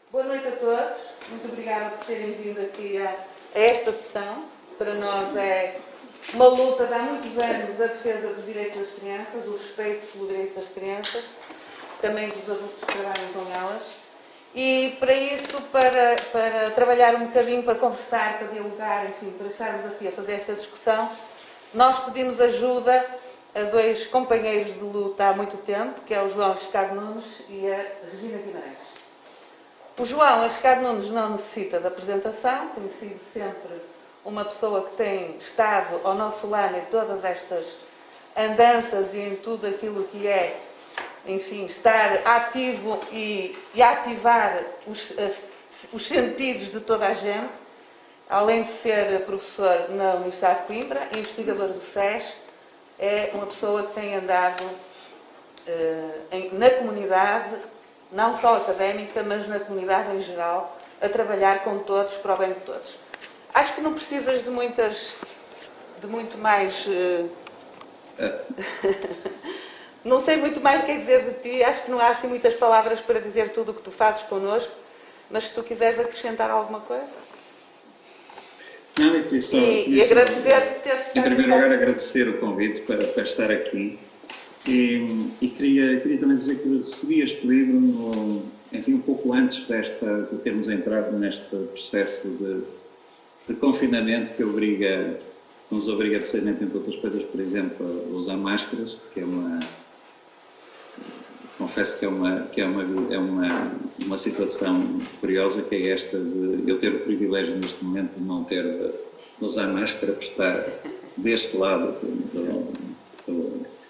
Boa noite a todos. Muito obrigada por terem vindo aqui a esta sessão. Para nós é uma luta de há muitos anos a defesa dos direitos das crianças, o respeito pelo direito das crianças, também dos adultos que trabalham com elas. E para isso, para trabalhar um bocadinho, para conversar, para dialogar, enfim, para estarmos aqui a fazer esta discussão, nós pedimos ajuda a dois companheiros de luta há muito tempo, que é o João Riscado Nunes e a Regina Guimarães. O João Riscado Nunes não necessita de apresentação, tem sido sempre uma pessoa que tem estado ao nosso lado em todas estas andanças e em tudo aquilo que é, enfim, estar ativo e ativar os sentidos de toda a gente, além de ser professor na Universidade de Coimbra, investigador do SES, é uma pessoa que tem andado na comunidade, não só académica, mas na comunidade em geral, a trabalhar com todos, para o bem de todos. Acho que não precisas de muito mais... Não sei muito mais o que é dizer de ti, acho que não há assim muitas palavras para dizer tudo o que tu fazes connosco, mas se tu quiseres acrescentar alguma coisa... Não, eu queria só... E agradecer-te ter estado... Em primeiro lugar, agradecer o convite para estar aqui. E queria também dizer que recebi este livro, enfim, um pouco antes de termos entrado neste processo de confinamento que nos obriga precisamente, entre outras coisas, por exemplo, a usar máscaras, que é confesso que é uma situação curiosa, que é esta de eu ter o privilégio neste momento de não ter de usar máscara, por estar deste lado,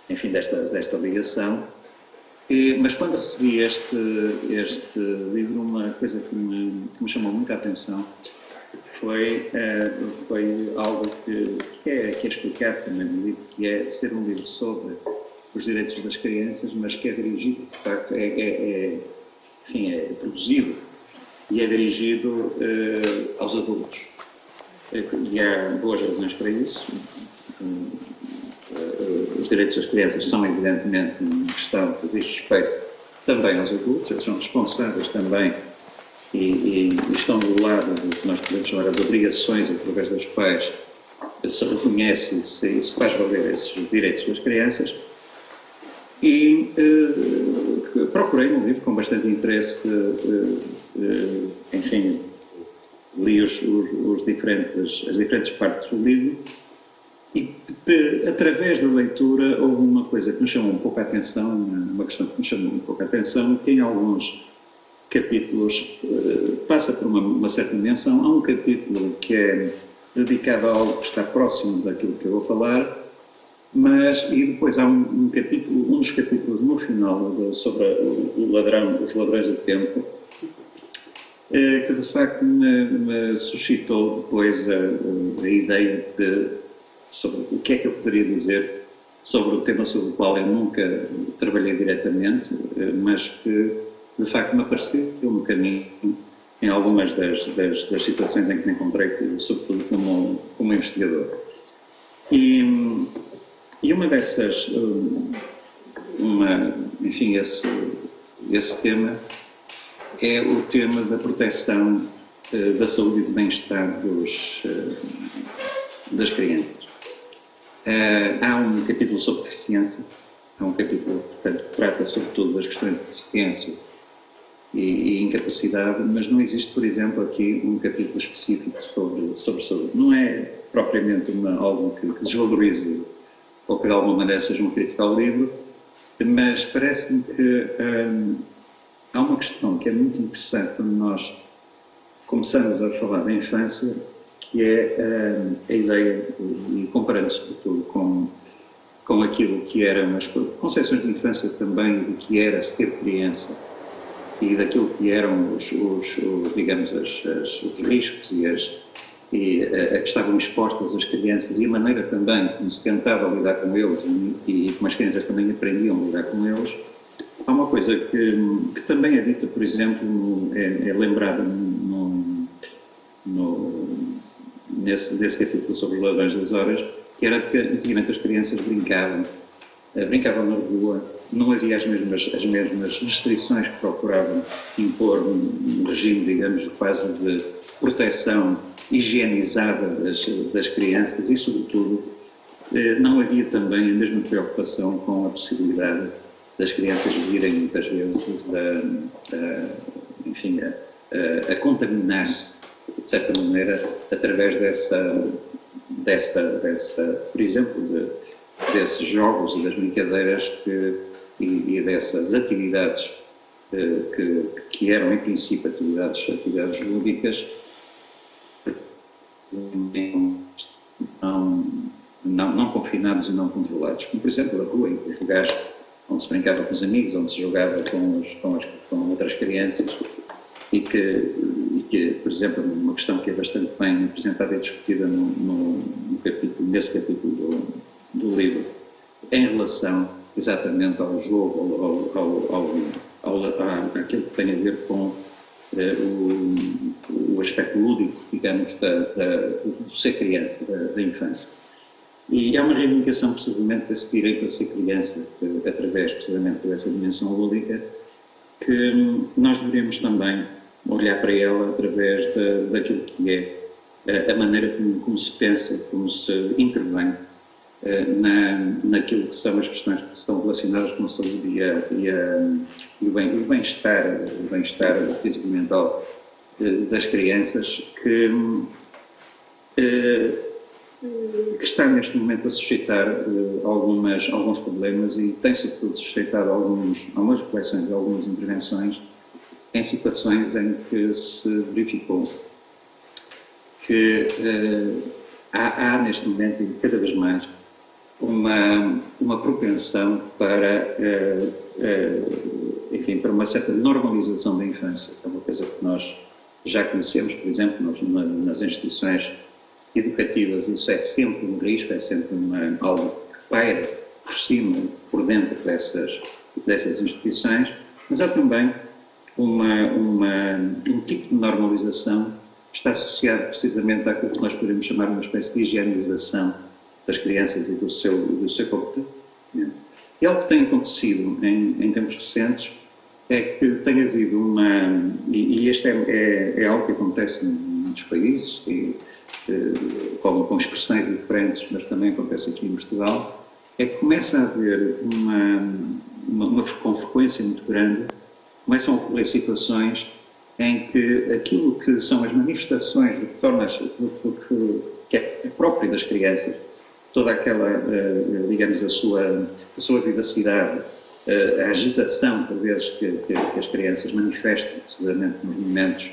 enfim, desta ligação. Mas quando recebi este livro, uma coisa que me chamou muita atenção foi algo que é explicado também no livro, que é ser um livro sobre os direitos das crianças, mas que é dirigido, de facto, enfim, é produzido e é dirigido aos adultos. E há boas razões para isso. Os direitos das crianças são, evidentemente, uma questão que diz respeito também aos adultos, eles são responsáveis também e estão do lado do que nós podemos chamar as obrigações através das quais se reconhece e se faz valer esses direitos das crianças. E procurei no livro com bastante interesse, enfim, li as diferentes partes do livro e, através da leitura, houve uma coisa que me chamou um pouco a atenção, uma questão que me chamou um pouco a atenção, que em alguns capítulos passa por uma certa dimensão. Há um capítulo que é dedicado a algo que está próximo daquilo que eu vou falar, e depois há um dos capítulos no final sobre os ladrões do tempo, que de facto me suscitou depois a ideia sobre o que é que eu poderia dizer sobre o tema sobre o qual eu nunca trabalhei diretamente, mas que de facto me apareceu no caminho em algumas das situações em que me encontrei, sobretudo como investigador. E uma dessas, enfim, esse tema é o tema da proteção da saúde e do bem-estar das crianças. Há um capítulo sobre deficiência, há um capítulo, portanto, que trata sobretudo das questões de deficiência e incapacidade, mas não existe, por exemplo, aqui um capítulo específico sobre saúde. Não é propriamente algo que desvalorize ou que de alguma maneira seja uma crítica ao livro, mas parece-me que há uma questão que é muito interessante quando nós começamos a falar da infância, que é a ideia, e comparando sobretudo com aquilo que eram as concepções de infância também, do que era ser criança e daquilo que eram digamos, os riscos e a que estavam expostas as crianças e a maneira também como se tentava lidar com eles e como as crianças também aprendiam a lidar com eles. Há uma coisa que também é dita, por exemplo, é lembrada nesse capítulo sobre os ladrões das horas, que era que antigamente as crianças brincavam na rua não havia as mesmas restrições que procuravam impor um regime, digamos, quase de proteção higienizada das crianças e, sobretudo, não havia também a mesma preocupação com a possibilidade das crianças virem muitas vezes a contaminar-se, de certa maneira, através por exemplo, desses jogos e das brincadeiras e dessas atividades que eram, em princípio, atividades lúdicas, não confinados e não controlados, como, por exemplo, a rua, em os lugares onde se brincava com os amigos, onde se jogava com outras crianças, e que, por exemplo, uma questão que é bastante bem apresentada e discutida nesse capítulo do livro, em relação exatamente ao jogo, àquilo que tem a ver com o aspecto lúdico, digamos, do ser criança, da infância. E há uma reivindicação, precisamente, desse direito a ser criança, através, precisamente, dessa dimensão lúdica, que nós deveríamos também olhar para ela através daquilo que é a maneira como se pensa, como se intervém naquilo que são as questões que estão relacionadas com a saúde e o bem-estar físico e mental das crianças, que está neste momento a suscitar alguns problemas e tem sobretudo suscitado algumas reflexões e algumas intervenções em situações em que se verificou que há neste momento, e cada vez mais, uma propensão para uma certa normalização da infância. É uma coisa que nós já conhecemos, por exemplo, nas instituições educativas. Isso é sempre um risco, é sempre algo que paira por cima, por dentro dessas instituições, mas há também um tipo de normalização que está associado precisamente àquilo que nós poderíamos chamar uma espécie de higienização das crianças e do seu comportamento. E algo que tem acontecido em tempos recentes é que tem havido e este é algo que acontece em muitos países, com expressões diferentes, mas também acontece aqui em Portugal, é que começa a haver com frequência muito grande, começam a ocorrer situações em que aquilo que são as manifestações do que é próprio das crianças, toda aquela, digamos, a sua vivacidade, a agitação, por vezes, que as crianças manifestam, precisamente nos momentos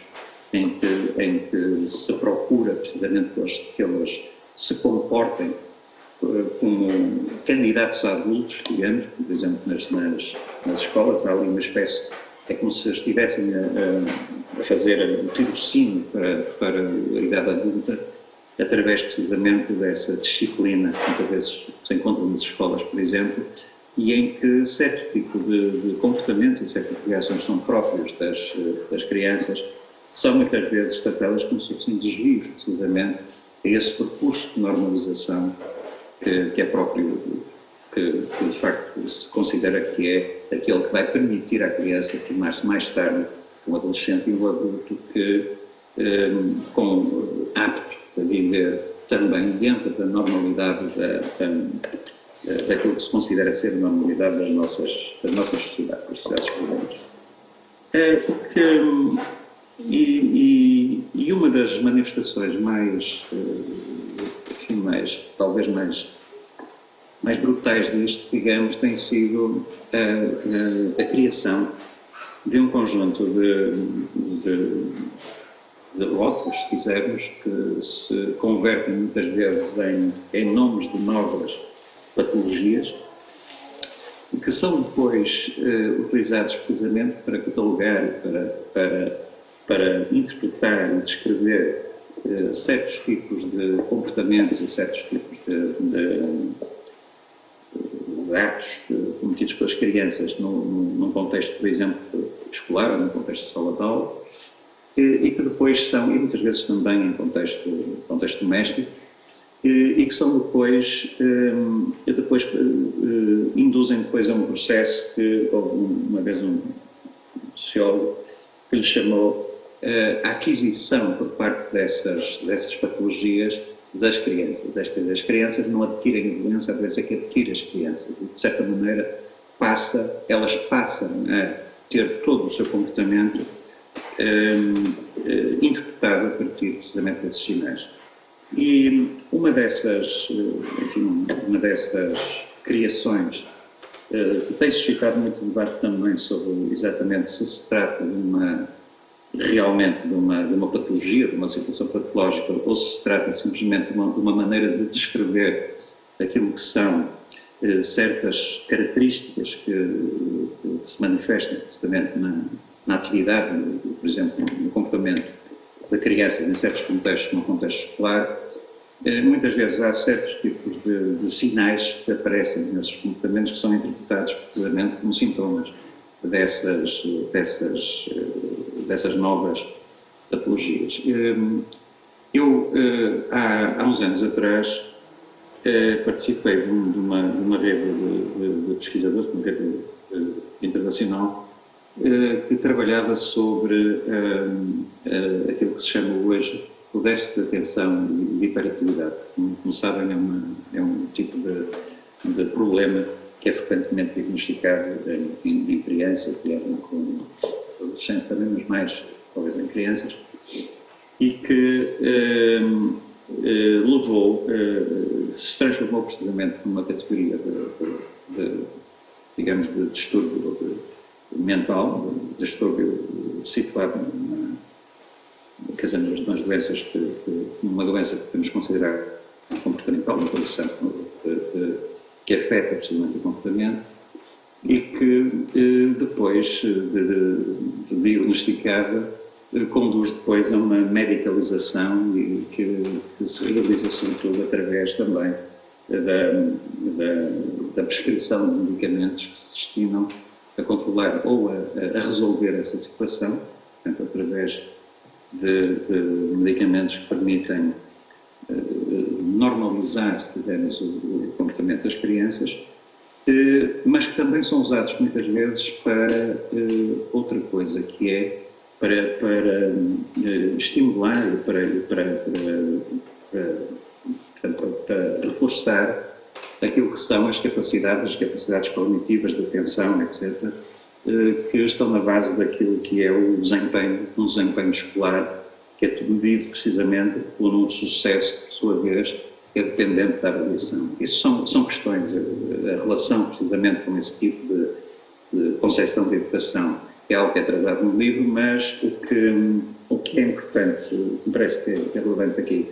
em que se procura, precisamente, que elas se comportem como candidatos a adultos, digamos, por exemplo, nas escolas, há ali uma espécie, é como se estivessem a fazer o tirocínio para a idade adulta, através precisamente dessa disciplina que muitas vezes se encontra nas escolas, por exemplo, e em que certo tipo de comportamentos e certo tipo de reações são próprios das crianças, são muitas vezes tratadas como se fossem desvios, precisamente, a esse percurso de normalização que é próprio, que de facto se considera que é aquele que vai permitir à criança tornar-se mais tarde um adolescente e um adulto apto a viver também dentro da normalidade daquilo que se considera ser a normalidade das nossas sociedades, das sociedades presentes. E uma das manifestações talvez mais brutais disto, digamos, tem sido a criação de um conjunto de rótulos, se quisermos, que se convertem muitas vezes em nomes de novas patologias, que são depois utilizados precisamente para catalogar, para interpretar e descrever certos tipos de comportamentos e certos tipos de atos cometidos pelas crianças num contexto, por exemplo, escolar, ou num contexto de sala de aula, e que depois são, e muitas vezes também em contexto doméstico, e que são depois depois induzem depois a um processo que houve uma vez um sociólogo que lhe chamou a aquisição por parte dessas patologias das crianças. As crianças não adquirem a doença, a doença é que adquire as crianças. E, de certa maneira, elas passam a ter todo o seu comportamento interpretado a partir precisamente desses sinais. E uma dessas criações que tem suscitado muito debate também sobre exatamente se trata realmente de uma patologia, de uma situação patológica, ou se trata simplesmente de uma maneira de descrever aquilo que são certas características que se manifestam precisamente na atividade, por exemplo, no comportamento da criança em certos contextos, no contexto escolar. Muitas vezes há certos tipos de sinais que aparecem nesses comportamentos que são interpretados precisamente como sintomas dessas novas patologias. Eu, há uns anos atrás, participei de uma rede de pesquisadores, de uma rede internacional, que trabalhava sobre aquilo que se chama hoje o déficit de atenção e de hiperatividade. Como sabem, é um tipo de problema que é frequentemente diagnosticado em crianças, com adolescentes também, mas mais, talvez, em crianças, e que se transformou precisamente numa categoria digamos, de distúrbio mental, de distúrbio situado nas doenças, uma doença que podemos considerar comportamental, uma condição que afeta precisamente o comportamento e que depois de diagnosticada conduz depois a uma medicalização e que se realiza sobretudo através também da prescrição de medicamentos que se destinam a controlar ou a resolver essa situação, portanto, através de medicamentos que permitem normalizar, se quisermos, o comportamento das crianças, mas que também são usados muitas vezes para outra coisa, que é para estimular, para reforçar aquilo que são as capacidades cognitivas de atenção, etc., que estão na base daquilo que é um desempenho escolar, que é tudo medido precisamente por um sucesso, por sua vez, que é dependente da avaliação. Isso são questões, a relação precisamente com esse tipo de concepção de educação é algo que é tratado no livro, mas o que é importante, me parece que é relevante aqui,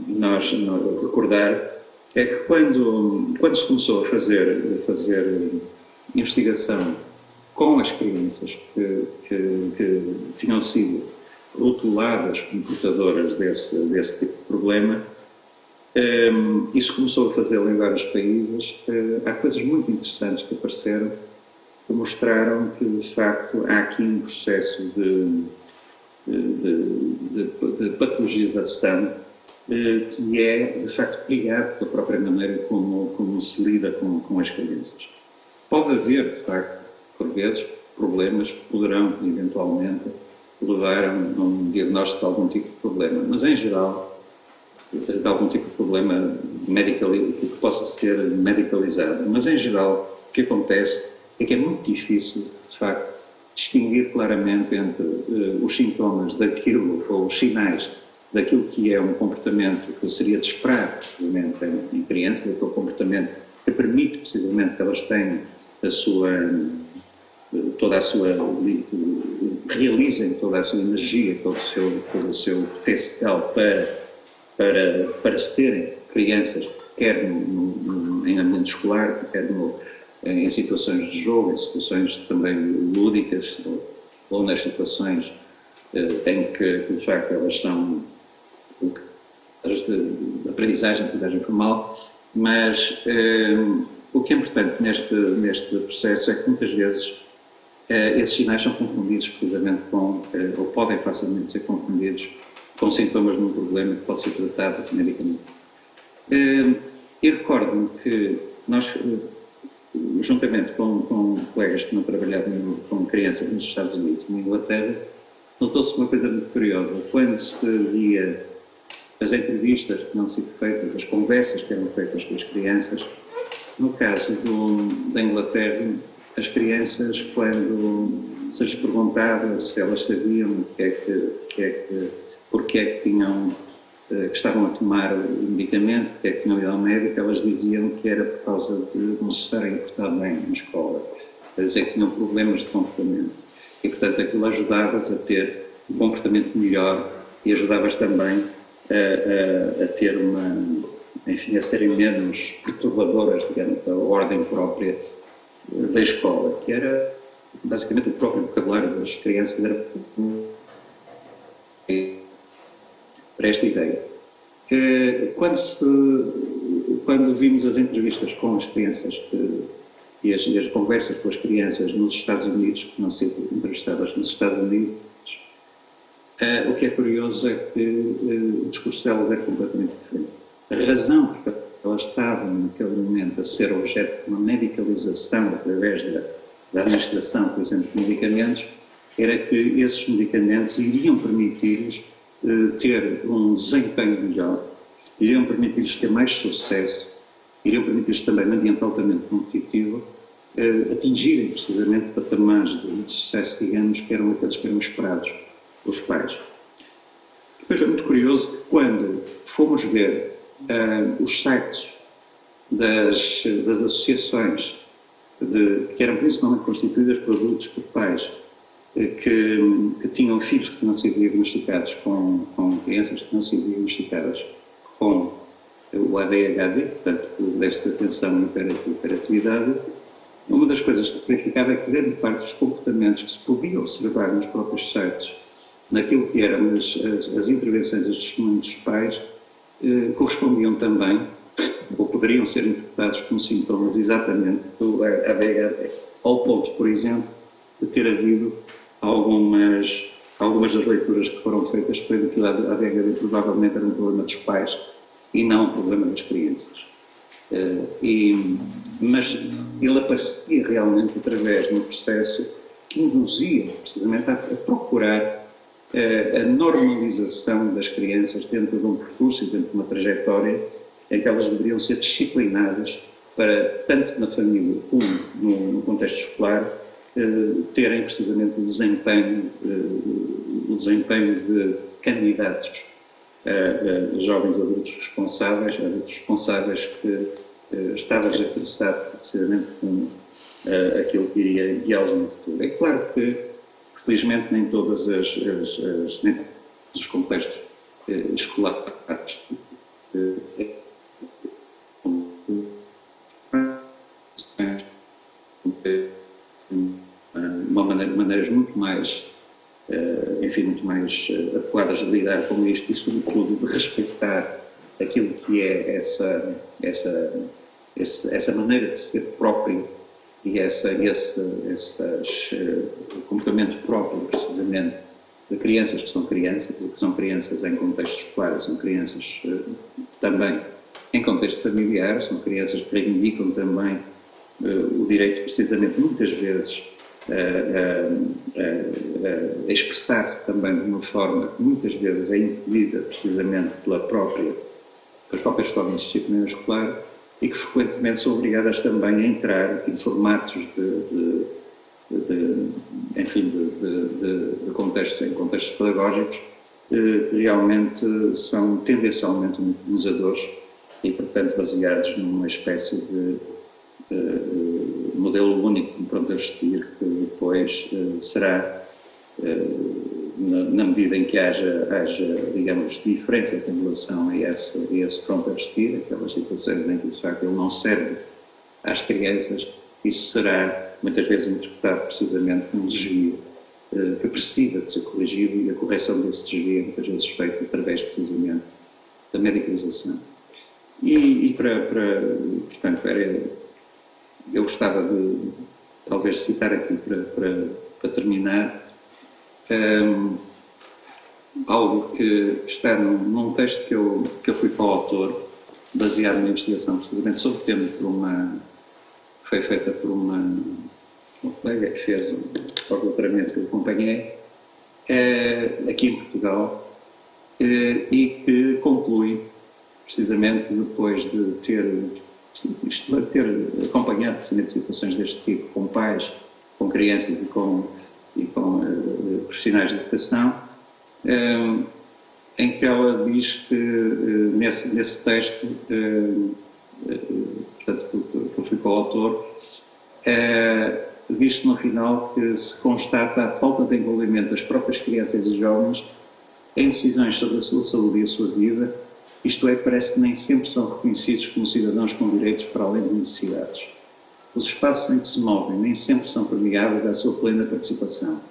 nós recordar, é que quando se começou a fazer investigação com as crianças que tinham sido rotuladas como portadoras desse tipo de problema, isso começou a fazê-lo em vários países. Há coisas muito interessantes que apareceram que mostraram que, de facto, há aqui um processo de patologização que é, de facto, ligado pela própria maneira como se lida com as crianças. Pode haver, de facto, por vezes, problemas que poderão, eventualmente, levar a um diagnóstico de algum tipo de problema, mas, em geral, de algum tipo de problema que possa ser medicalizado. Mas, em geral, o que acontece é que é muito difícil, de facto, distinguir claramente entre os sintomas daquilo, ou os sinais daquilo que é um comportamento que seria de esperar, precisamente, em crianças, daquele comportamento que permite, precisamente, que elas tenham realizem toda a sua energia, todo o seu potencial para se terem crianças, quer em ambiente escolar, quer em situações de jogo, em situações também lúdicas, ou nas situações em que, de facto, elas são de aprendizagem formal, mas o que é importante neste processo é que muitas vezes esses sinais são confundidos precisamente ou podem facilmente ser confundidos com sintomas de um problema que pode ser tratado medicamente. E recordo-me que nós, juntamente com colegas que tinham trabalhado com crianças nos Estados Unidos e na Inglaterra, notou-se uma coisa muito curiosa. Quando se via as entrevistas que tinham sido feitas, as conversas que eram feitas com as crianças, no caso da Inglaterra, as crianças, quando se lhes perguntava se elas sabiam porque é que tinham, que estavam a tomar o medicamento, porque é que tinham ido ao médico, elas diziam que era por causa de não se estarem a portar bem na escola, a dizer que tinham problemas de comportamento. E, portanto, aquilo ajudava-as a ter um comportamento melhor e ajudava-as também a ter enfim, a serem menos perturbadoras, digamos, da ordem própria da escola, que era basicamente o próprio vocabulário das crianças era para esta ideia. Quando vimos as entrevistas com as crianças e as conversas com as crianças nos Estados Unidos, que não sido entrevistadas nos Estados Unidos, o que é curioso é que o discurso delas é completamente diferente. A razão por que elas estavam naquele momento a ser objeto de uma medicalização através da administração, por exemplo, de medicamentos, era que esses medicamentos iriam permitir-lhes ter um desempenho melhor, iriam permitir-lhes ter mais sucesso, iriam permitir-lhes também, num ambiente altamente competitivo, atingirem precisamente patamares de sucesso, digamos, que eram aqueles que eram esperados pelos pais. Depois é muito curioso que quando fomos ver os sites das associações que eram principalmente constituídas por adultos, por pais, que tinham filhos que tinham sido diagnosticados com crianças que tinham sido diagnosticadas com o ADHD, portanto, o déficit de atenção e hiperatividade, uma das coisas que se verificava é que grande parte dos comportamentos que se podia observar nos próprios sites, naquilo que eram as intervenções e os testemunhos dos pais, correspondiam também, ou poderiam ser interpretados como sintomas exatamente do ADHD, ao ponto, por exemplo, de ter havido algumas das leituras que foram feitas que o ADHD provavelmente era um problema dos pais e não um problema das crianças. Mas ele aparecia realmente através de um processo que induzia precisamente a procurar a normalização das crianças dentro de um percurso e dentro de uma trajetória em que elas deveriam ser disciplinadas para, tanto na família como no contexto escolar, terem precisamente o desempenho de candidatos a jovens adultos responsáveis que estavam a interessar precisamente com aquilo que iria guiá-los no futuro. É claro que, felizmente, nem todos os contextos escolares maneiras muito mais, muito mais adequadas de lidar com isto e, sobretudo, de respeitar aquilo que é essa maneira de ser próprio e esse comportamento próprio, precisamente, de crianças que são crianças em contexto escolar, são crianças também em contexto familiar, são crianças que reivindicam também o direito, precisamente, muitas vezes, a expressar-se também de uma forma que muitas vezes é impedida precisamente pelas próprias formas de disciplina escolar e que frequentemente são obrigadas também a entrar em formatos de contextos pedagógicos que realmente são tendencialmente minimizadores e, portanto, baseados numa espécie de modelo único para vestir, que depois será, na medida em que haja, digamos, diferenças em relação a esse pronto a vestir, aquelas situações em que, de facto, ele não serve às crianças, isso será, muitas vezes, interpretado precisamente como um desvio que precisa de ser corrigido, e a correção desse desvio é muitas vezes feita através, precisamente, da medicalização. Portanto, eu gostava de, talvez, citar aqui para terminar algo que está num texto que eu fui coautor baseado numa investigação precisamente sobre o tema que foi feita por uma colega que fez o doutoramento que eu acompanhei, aqui em Portugal, e que conclui, precisamente depois de ter acompanhado precisamente situações deste tipo com pais, com crianças e com profissionais de educação, em que ela diz que nesse texto, portanto, que eu fui coautor, diz-se no final que se constata a falta de envolvimento das próprias crianças e jovens em decisões sobre a sua saúde e a sua vida, isto é, parece que nem sempre são reconhecidos como cidadãos com direitos para além de necessidades. Os espaços em que se movem nem sempre são permeáveis à sua plena participação.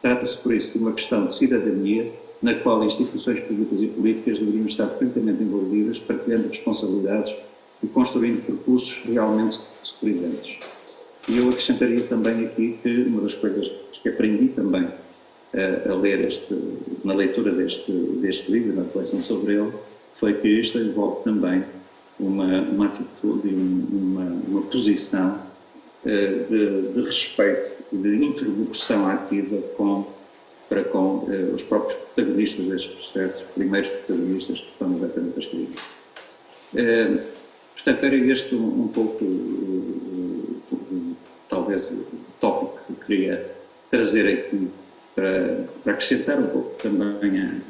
Trata-se, por isso, de uma questão de cidadania na qual instituições públicas e políticas deveriam estar frequentemente envolvidas, partilhando responsabilidades e construindo percursos realmente securizantes. E eu acrescentaria também aqui que uma das coisas que aprendi também a ler na leitura deste livro, na reflexão sobre ele, foi que isto envolve também uma atitude e uma posição de respeito, de interlocução ativa para com os próprios protagonistas destes processos, os primeiros protagonistas que são exatamente as crianças. Portanto, era este um pouco, talvez, o tópico que queria trazer aqui para acrescentar um pouco também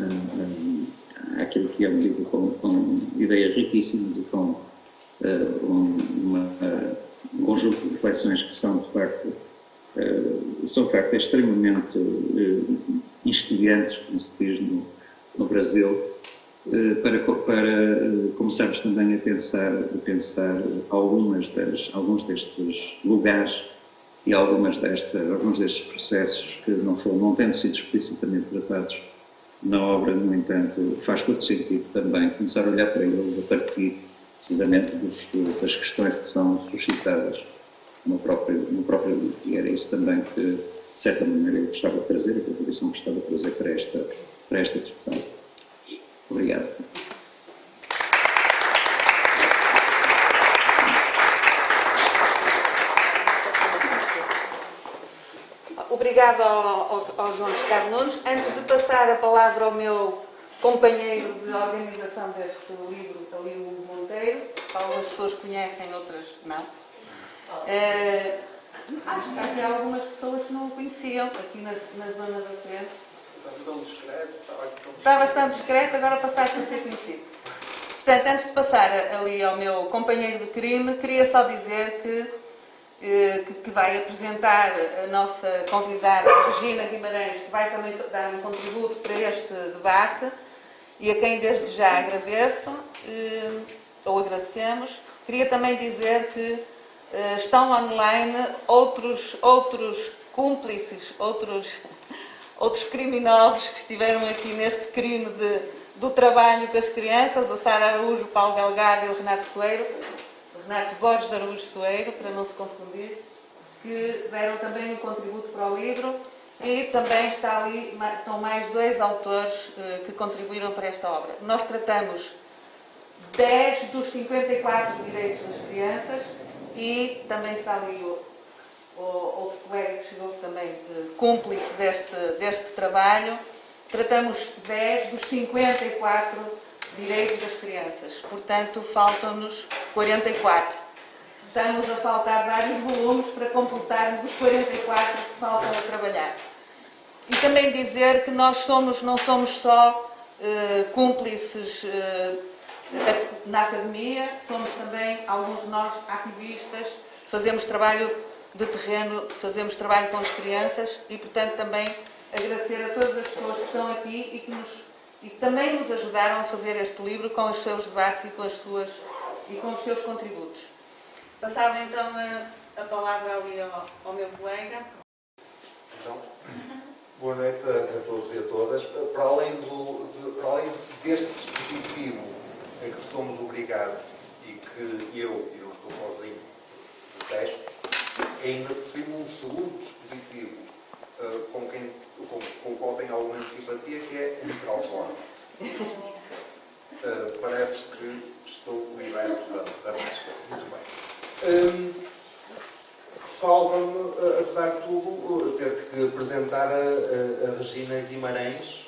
àquilo que é um livro com ideias riquíssimas e com um conjunto de reflexões que são de facto extremamente instigantes, como se diz no Brasil, para começarmos também a pensar alguns destes lugares e alguns destes processos que não tendo sido explicitamente tratados na obra, no entanto, faz todo sentido também começar a olhar para eles a partir precisamente das questões que são suscitadas no próprio livro. E era isso também que, de certa maneira, eu gostava de trazer, a contribuição que gostava de trazer para esta discussão. Obrigado. Obrigado ao João Ricardo Nunes. Antes de passar a palavra ao meu companheiro de organização deste livro, ali o Monteiro, algumas pessoas conhecem, outras não. Acho que havia algumas pessoas que não o conheciam aqui na zona da frente. Está bastante discreto, agora passaste a ser conhecido. Portanto, antes de passar ali ao meu companheiro de crime, queria só dizer que vai apresentar a nossa convidada Regina Guimarães, que vai também dar um contributo para este debate e a quem desde já agradeço, ou agradecemos. Queria também dizer que estão online outros cúmplices, outros criminosos que estiveram aqui neste crime do trabalho com as crianças, a Sara Araújo, o Paulo Delgado e o Renato Borges de Araújo Soeiro, para não se confundir, que deram também um contributo para o livro, e também estão mais 2 autores que contribuíram para esta obra. Nós tratamos 10 dos 54 direitos das crianças e também está ali outro colega que chegou também cúmplice deste trabalho. Tratamos 10 dos 54 direitos das crianças, portanto faltam-nos 44. Estamos a faltar vários volumes para completarmos os 44 que faltam a trabalhar. E também dizer que nós não somos só cúmplices na academia, somos também, alguns de nós, ativistas, fazemos trabalho de terreno, fazemos trabalho com as crianças e, portanto, também agradecer a todas as pessoas que estão aqui e que também nos ajudaram a fazer este livro com os seus debates e com os seus contributos. Passava então a palavra ali ao meu colega. Então, boa noite a todos e a todas. Para além deste dispositivo em que somos obrigados e que eu não estou sozinho no texto, ainda possuímos um segundo dispositivo com o qual tenho alguma simpatia, que é o microfone. Parece que estou liberado Salva-me, apesar de tudo, ter que apresentar a Regina Guimarães,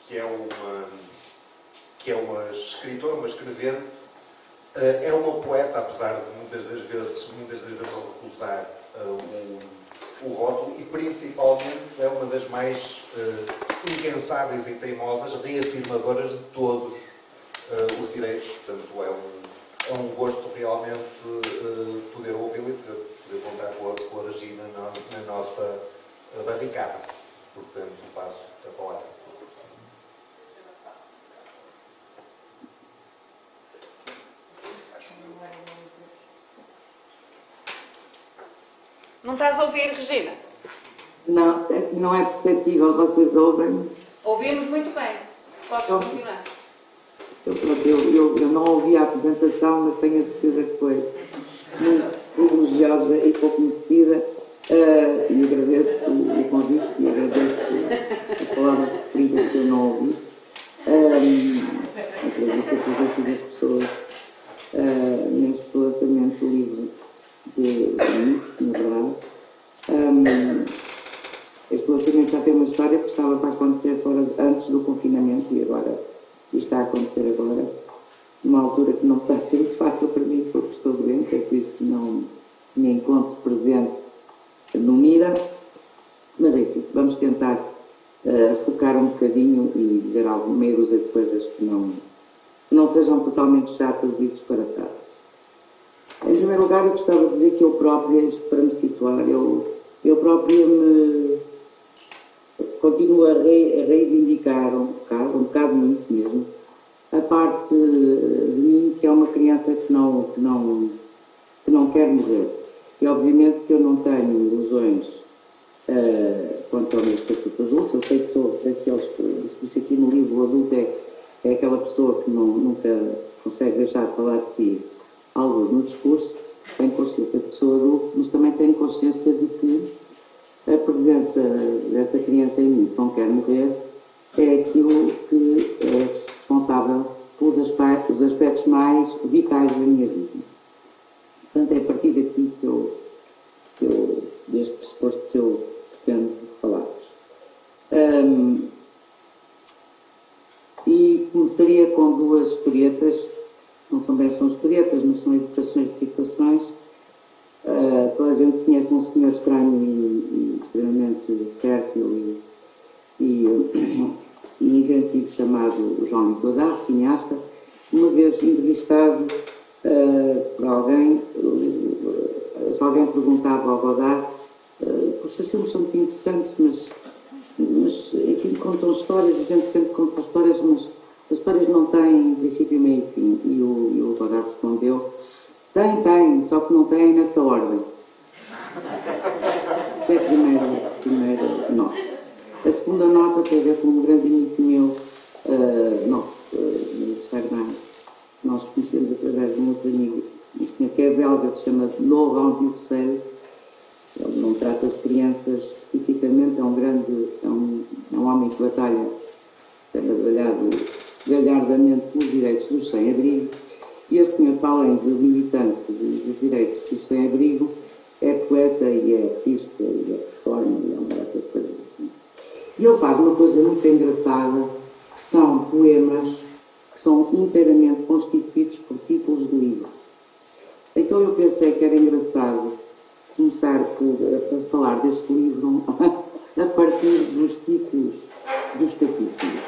que é uma escritora, uma escrevente, é uma poeta, apesar de muitas das vezes recusar o rótulo, e principalmente é uma das mais incansáveis e teimosas reafirmadoras de todos os direitos. Portanto, é um gosto realmente poder ouvi-la e poder contar com a Regina na nossa barricada. Portanto, passo a palavra. Não estás a ouvir, Regina? Não, não é perceptível, vocês ouvem. Ouvimos muito bem. Podes continuar. Eu não ouvi a apresentação, mas tenho a certeza que foi muito elogiosa e pouco merecida. E agradeço o convite e agradeço as palavras preferidas que eu não ouvi. Acredito a presença das pessoas neste lançamento do livro de mim, na verdade. Este lançamento já tem uma história que estava para acontecer antes do confinamento e agora está a acontecer agora, numa altura que não está a ser muito fácil para mim porque estou doente, é por isso que não me encontro presente no Mira, mas enfim, vamos tentar focar um bocadinho e dizer meia dúzia de coisas que não sejam totalmente chatas e disparatadas. Em primeiro lugar, eu gostava de dizer que eu própria, isto para me situar, eu própria me continuo a reivindicar um bocado muito mesmo, a parte de mim que é uma criança que não quer morrer. E obviamente que eu não tenho ilusões quanto ao meu estatuto adulto. Eu sei que sou daqueles que, disse aqui no livro, o adulto é aquela pessoa que nunca consegue deixar de falar de si alguns no discurso, tem consciência de que sou adulto, mas também tenho consciência de que a presença dessa criança em mim que não quer morrer é aquilo que é responsável pelos aspectos mais vitais da minha vida. Portanto, é a partir daqui que eu deste pressuposto que eu pretendo falar-vos. E começaria com duas historietas, não são bem historietas, mas são evocações de situações. Toda a gente conhece um senhor estranho e extremamente fértil e inventivo chamado João Godard, cineasta, uma vez entrevistado por alguém, se alguém perguntava ao Godard, os filmes são muito interessantes, mas enfim, contam histórias, a gente sempre conta histórias, mas as histórias não têm princípio, meio e fim. E o Godard respondeu, tem, só que não tem nessa ordem. Essa é a primeira nota. A segunda nota tem a ver com um grande amigo meu, nós conhecemos através de um outro amigo, que é belga, que se chama Laurent Duxelles. Ele não trata de crianças especificamente, é um homem que batalha, tem batalhado galhardamente pelos direitos dos sem-abrigo. E esse senhor, para além de militante dos direitos dos sem-abrigo, é poeta e é artista e é performer e é uma data de coisas assim. E ele faz uma coisa muito engraçada, que são poemas que são inteiramente constituídos por títulos de livros. Então eu pensei que era engraçado começar a falar deste livro a partir dos títulos dos capítulos.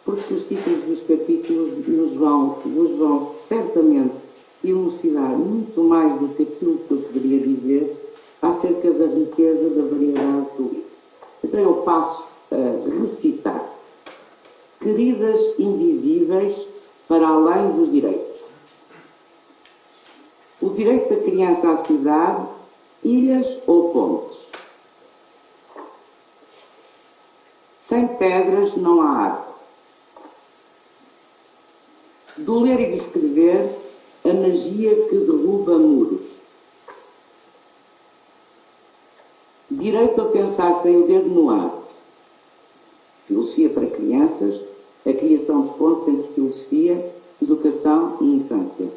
Porque os títulos dos capítulos nos vão certamente elucidar muito mais do que aquilo que eu poderia dizer acerca da riqueza, da variedade do livro. Então eu passo a recitar. Queridas invisíveis para além dos direitos. O direito da criança à cidade, ilhas ou pontes. Sem pedras não há arte. Do ler e de escrever, a magia que derruba muros. Direito a pensar sem o dedo no ar. Filosofia para crianças, a criação de pontes entre filosofia, educação e infância.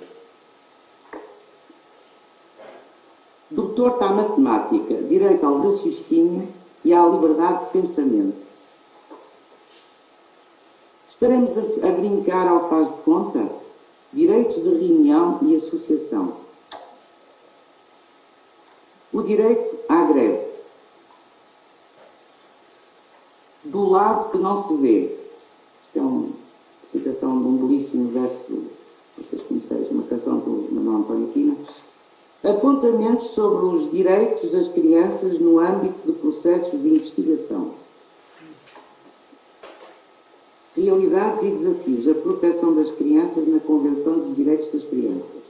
do torto à matemática, direito ao raciocínio e à liberdade de pensamento. Estaremos a brincar ao faz de conta? Direitos de reunião e associação. O direito à greve. Do lado que não se vê. Isto é uma citação de um belíssimo verso, vocês conheceis, uma canção do Manuel António Pina. Apontamentos sobre os direitos das crianças no âmbito de processos de investigação. Realidades e desafios. A proteção das crianças na Convenção dos Direitos das Crianças.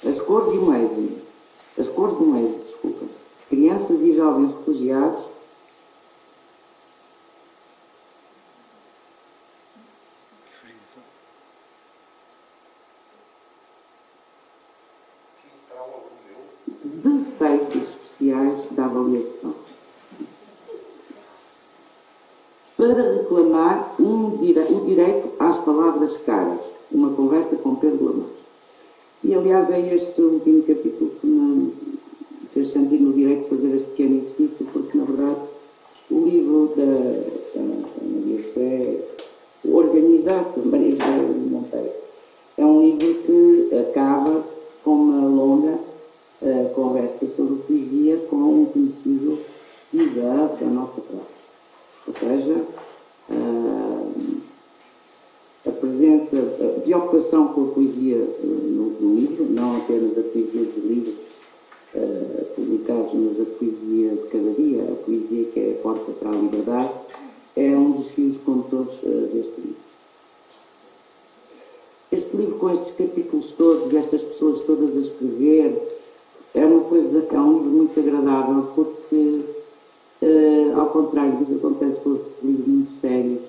As cores de um êxodo. Desculpa. Crianças e jovens refugiados. Defeitos especiais da avaliação. Para reclamar o direito às palavras caras. Uma conversa com Pedro Lamarche. E, aliás, é este último capítulo que me fez sentir no direito de fazer este pequeno exercício, porque, na verdade, o livro da Maria José, organizado por Maria José Monteiro, é um livro que acaba com uma longa conversa sobre poesia com um conhecido exato da nossa classe. Ou seja, a presença, a preocupação com a poesia no livro, não apenas a poesia dos livros publicados, mas a poesia de cada dia, a poesia que é a porta para a liberdade, é um dos fios condutores deste livro. Este livro, com estes capítulos todos, estas pessoas todas a escrever, é um livro muito agradável, porque, ao contrário do que acontece com os livros muito sérios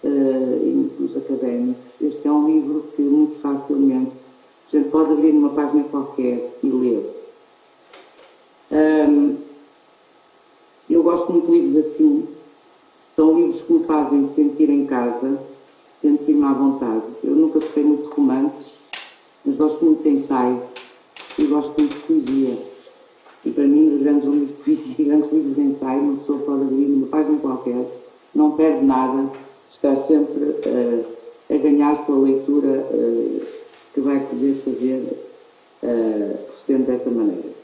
e os académicos, este é um livro que muito facilmente a gente pode abrir numa página qualquer e ler. Eu gosto muito de livros assim. São livros que me fazem sentir em casa, sentir-me à vontade. Eu nunca gostei muito de romances, mas gosto muito de ensaios e gosto muito de poesia. E para mim, os grandes livros de poesia, grandes livros de ensaio, uma pessoa pode abrir numa página qualquer, não perde nada, está sempre a ganhar com a leitura que vai poder fazer sustento dessa maneira.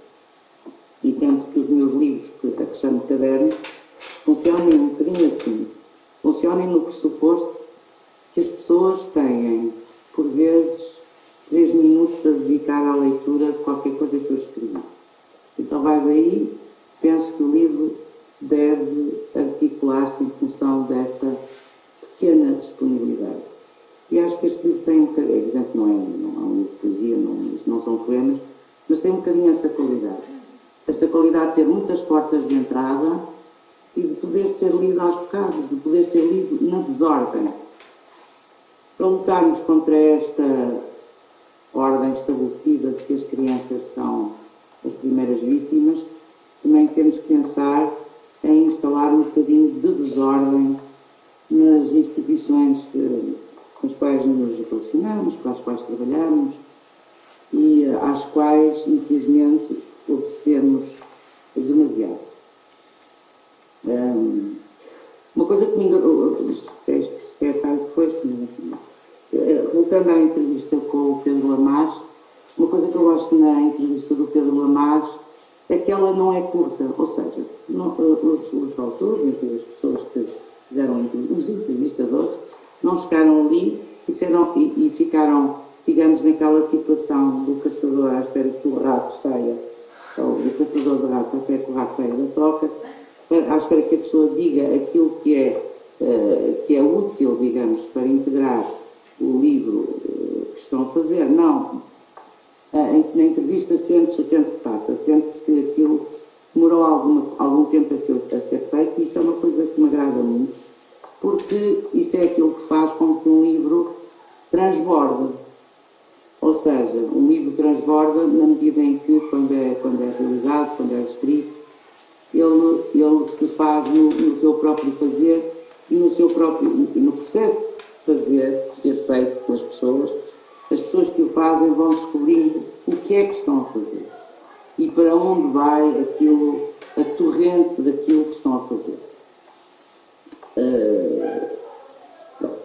E tento que os meus livros, a que chamo de caderno, funcionem um bocadinho assim. Funcionem no pressuposto que as pessoas têm, por vezes, 3 minutos a dedicar à leitura de qualquer coisa que eu escrevi. Então vai daí, penso que o livro deve articular-se em função dessa pequena disponibilidade. E acho que este livro tem um bocadinho, é evidente que não é um livro de poesia, não são poemas, mas tem um bocadinho essa qualidade. Essa qualidade de ter muitas portas de entrada e de poder ser lido aos bocados, de poder ser lido na desordem. Para lutarmos contra esta ordem estabelecida de que as crianças são as primeiras vítimas, também temos que pensar em instalar um bocadinho de desordem nas instituições com as quais nos relacionamos, com as quais trabalhamos e às quais, infelizmente, obedecemos demasiado. Uma coisa que me enganou, isto é a tarde que foi, voltando à entrevista com o Pedro Lamarche, uma coisa que eu gosto na entrevista do Pedro Lamarche é que ela não é curta, ou seja, os autores, as pessoas que fizeram os entrevistadores, não chegaram ali e ficaram, digamos, naquela situação do caçador à espera que o rato saia, ou do caçador de ratos à espera que o rato saia da toca, à espera que a pessoa diga aquilo que é útil, digamos, para integrar o livro que estão a fazer. Não. Na entrevista sente-se o tempo que passa, sente-se que aquilo demorou algum tempo a ser feito, e isso é uma coisa que me agrada muito, porque isso é aquilo que faz com que um livro transborde. Ou seja, um livro transborda na medida em que, quando é realizado, quando é escrito, ele se faz no seu próprio fazer e no processo de se fazer, de ser feito pelas pessoas. As pessoas pessoas que o fazem vão descobrindo o que é que estão a fazer e para onde vai aquilo, a torrente daquilo que estão a fazer.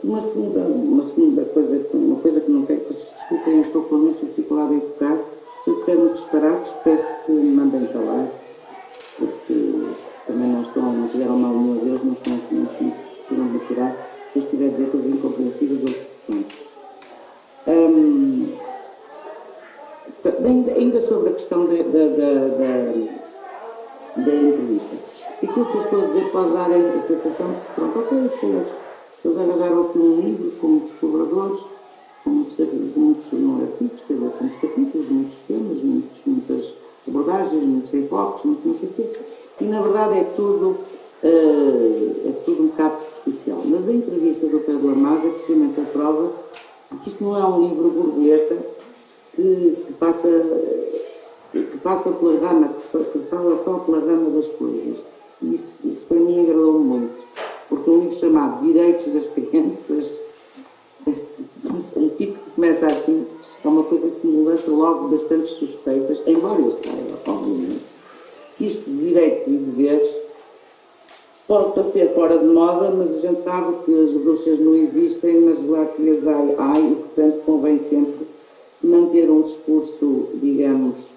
Uma segunda coisa, uma coisa que não quero que vocês desculpem, eu estou com imensa dificuldade em tocar. Se eu disser muitos disparates, peço que me mandem calar, porque também não tiveram mal nenhum deles, não precisam de curar. Se eu estiver a dizer coisas incompreensíveis, eu ainda sobre a questão da entrevista. Aquilo que eu estou a dizer pode dar a sensação de que, pronto, ok, eles arranjaram aqui um livro com muitos colaboradores, com muitos não artigos, quer dizer, com muitos capítulos, muitos temas, muitas abordagens, muitos enfoques, muito não sei o quê. E na verdade é tudo um bocado superficial. Mas a entrevista do Pedro Lamaze é precisamente a prova que isto não é um livro borboleta que passa pela rama, que fala só pela rama das coisas. Isso para mim agradou-me muito, porque um livro chamado Direitos das Crianças, um título que começa assim, é uma coisa que me levanta logo bastantes suspeitas, embora eu saiba, obviamente, que isto de direitos e deveres pode parecer fora de moda, mas a gente sabe que as bruxas não existem, mas lá que as há, e portanto convém sempre manter um discurso, digamos,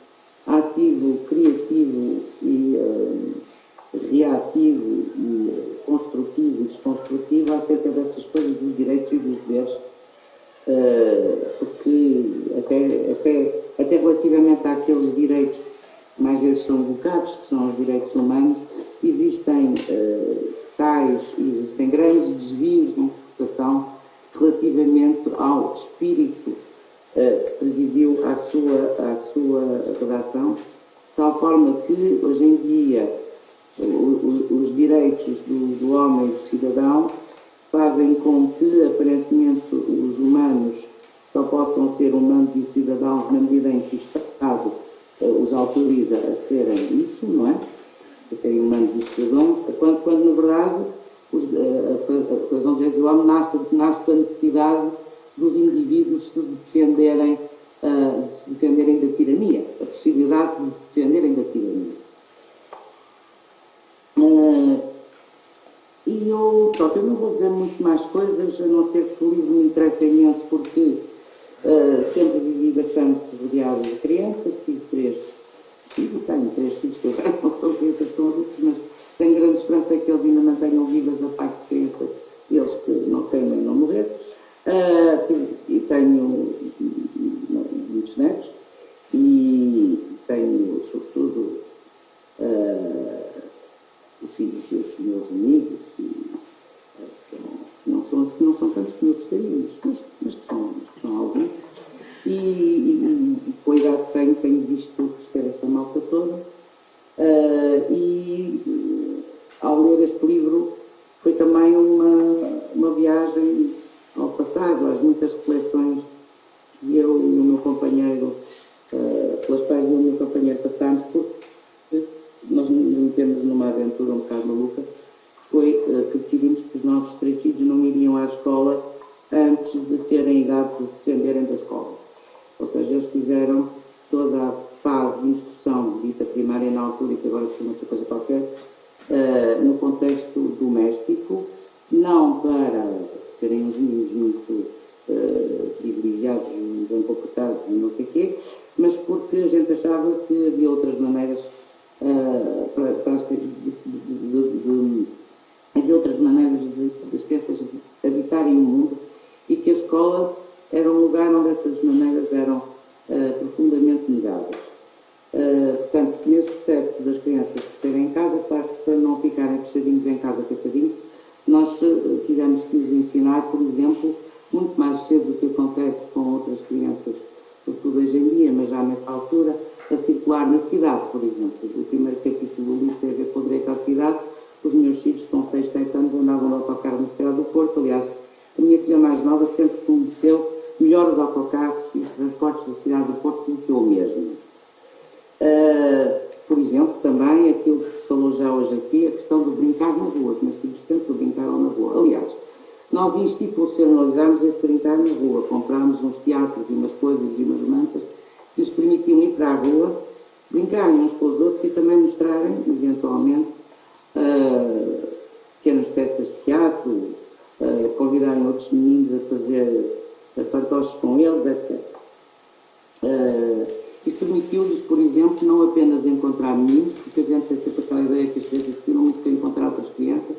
ativo, criativo e reativo e construtivo e desconstrutivo acerca destas coisas dos direitos e dos deveres, porque até relativamente àqueles direitos mais vezes são evocados, que são os direitos humanos, existem grandes desvios de interpretação relativamente ao espírito que presidiu à sua redação, de tal forma que hoje em dia os direitos do homem e do cidadão fazem com que aparentemente os humanos só possam ser humanos e cidadãos na medida em que o Estado os autoriza a serem isso, não é? A serem humanos e cidadãos, quando na verdade a Declaração dos Direitos do Homem nasce da necessidade dos indivíduos se defenderem da tirania, a possibilidade de se defenderem da tirania. E eu não vou dizer muito mais coisas, a não ser que o livro me interessa imenso, porque sempre vivi bastante rodeado de crianças, tenho três filhos que agora não são crianças, são adultos, mas tenho grande esperança que eles ainda mantenham vivas a parte de criança, eles que não temem não morrer. E tenho muitos netos e tenho, sobretudo, os filhos dos meus amigos, que não são tantos como eu gostaria, mas que são alguns. E com a idade que tenho visto crescer esta malta toda. E ao ler este livro foi também uma viagem ao passado, às muitas reflexões que eu e o meu companheiro, pelas quais eu e o meu companheiro passamos, porque nós nos metemos numa aventura um bocado maluca, foi que decidimos que os nossos três filhos não iriam à escola antes de terem idade de se defenderem da escola. Ou seja, eles fizeram toda a fase de instrução dita primária na altura, que agora se chama outra coisa qualquer, no contexto doméstico, não para serem uns meninos muito privilegiados, bem comportados e não sei o quê, mas porque a gente achava que havia outras maneiras havia outras maneiras de as crianças habitarem o mundo e que a escola era um lugar onde essas maneiras eram profundamente negadas. Portanto, nesse processo das crianças crescerem em casa, para não ficarem fechadinhos em casa coitadinhos, nós tivemos que os ensinar, por exemplo, muito mais cedo do que acontece com outras crianças, sobretudo hoje em dia, mas já nessa altura, a circular na cidade, por exemplo. O primeiro capítulo do livro tem a ver com o direito à cidade. Os meus filhos, com 6, 7 anos, andavam no autocarro na cidade do Porto. Aliás, a minha filha mais nova sempre conheceu melhor os autocarros e os transportes da cidade do Porto do que eu mesmo. Por exemplo, também aquilo que se falou já hoje aqui, a questão do brincar na rua. Os meus filhos sempre brincaram na rua. Aliás, nós institucionalizamos esse brincar na rua, comprámos uns teatros e umas coisas e umas mantas que lhes permitiam ir para a rua, brincarem uns com os outros e também mostrarem, eventualmente, pequenas peças de teatro, convidarem outros meninos a fazer fantoches com eles, etc. Isto permitiu-lhes, por exemplo, não apenas encontrar meninos, porque a gente tem sempre aquela ideia que as crianças tinham muito para encontrar outras crianças,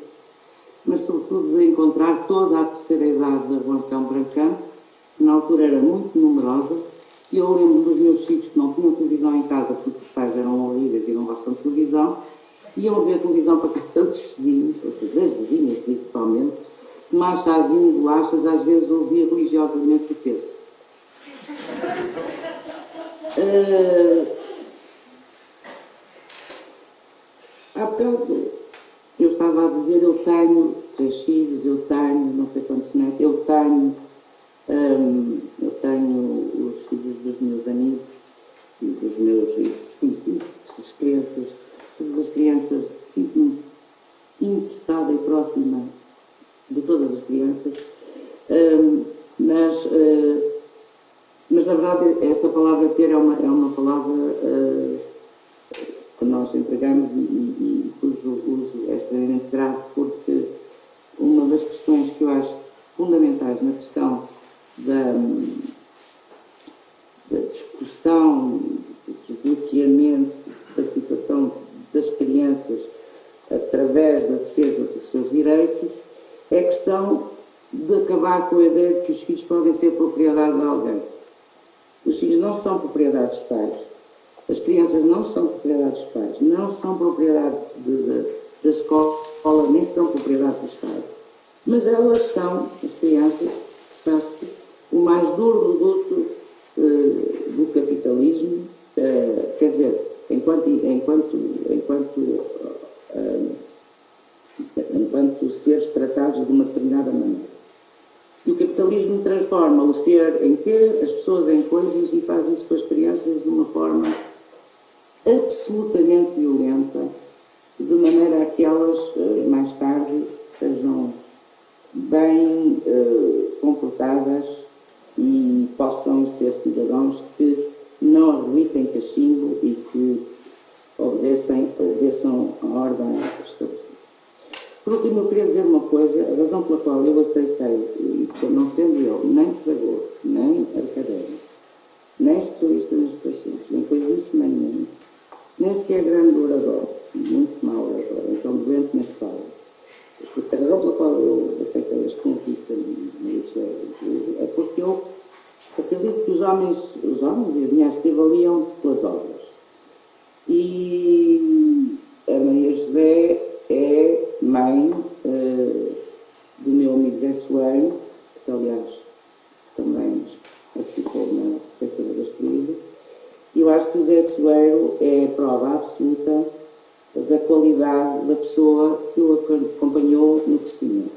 mas sobretudo de encontrar toda a terceira idade da Revolução Brancamp, que na altura era muito numerosa, e eu lembro dos meus filhos que não tinham televisão em casa porque os pais eram horríveis e não gostam de televisão, iam ver televisão para a casa dos vizinhos, ou seja, das vizinhas principalmente, tomar chazinho de bolachas, às vezes ouvia religiosamente o terço. Há pouco eu estava a dizer, eu tenho 3 filhos, eu tenho não sei quantos netos, eu tenho os filhos dos meus amigos e dos meus desconhecidos, todas as crianças, sinto-me interessada e próxima de todas as crianças, mas na verdade essa palavra ter é uma palavra que nós empregamos e cujo uso é extremamente grave, porque uma das questões que eu acho fundamentais na questão da discussão, do desbloqueamento da situação das crianças através da defesa dos seus direitos é a questão de acabar com a ideia de que os filhos podem ser propriedade de alguém. Os filhos não são propriedade dos pais. As crianças não são propriedade dos pais, não são propriedade da escola, nem são propriedade do Estado. Mas elas são, as crianças, de facto, o mais duro reduto do capitalismo, quer dizer, enquanto seres tratados de uma determinada maneira. E o capitalismo transforma o ser em ter, as pessoas em coisas e faz isso com as crianças de uma forma absolutamente violenta, de maneira a que elas, mais tarde, sejam bem comportadas e possam ser cidadãos que não arrebitem cachimbo e que obedeçam a ordem estabelecida. Por último, eu queria dizer uma coisa, a razão pela qual eu aceitei, e não sendo eu nem pedagogo, nem académico, nem especialista nestes assuntos, nem coisíssima nenhuma, nem sequer grande orador, muito mau orador, então doente nem se fala. A razão pela qual eu aceitei este convite é porque eu acredito que os homens e as mulheres se avaliam pelas obras. E a Maria José é mãe do meu amigo Zé Soeiro, que aliás também participou na prefeitura deste livro. E eu acho que o Zé Soeiro é prova absoluta da qualidade da pessoa que o acompanhou no crescimento.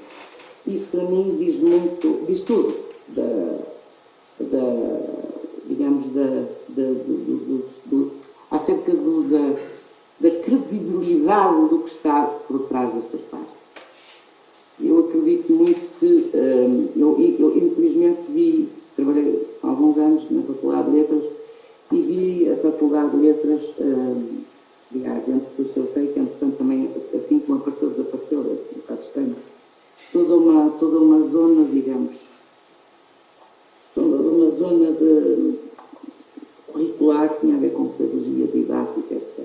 Isso para mim diz tudo acerca da credibilidade do que está por trás destas páginas. Eu acredito muito que, eu infelizmente trabalhei há alguns anos na Faculdade de Letras e vi a Faculdade de Letras dentro do seu seio, que entretanto também, assim como apareceu, desapareceu, é um bocado estranho. Toda uma zona, digamos, toda uma zona curricular que tinha a ver com pedagogia, didática, etc.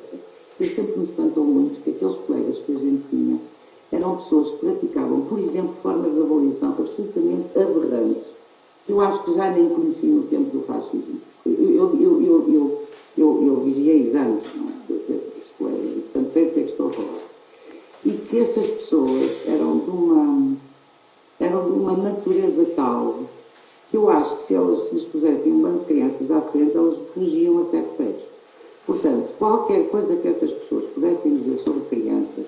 Eu sempre me espantou muito que aqueles colegas que a gente tinha eram pessoas que praticavam, por exemplo, formas de avaliação absolutamente aberrantes, que eu acho que já nem conheci no tempo do fascismo. Eu vigiei exames desses colegas, portanto sei do que é que estou a falar. E que essas pessoas eram de uma natureza tal que eu acho que se lhes pusessem um bando de crianças à frente, elas fugiam a 7 pés. Portanto, qualquer coisa que essas pessoas pudessem dizer sobre crianças,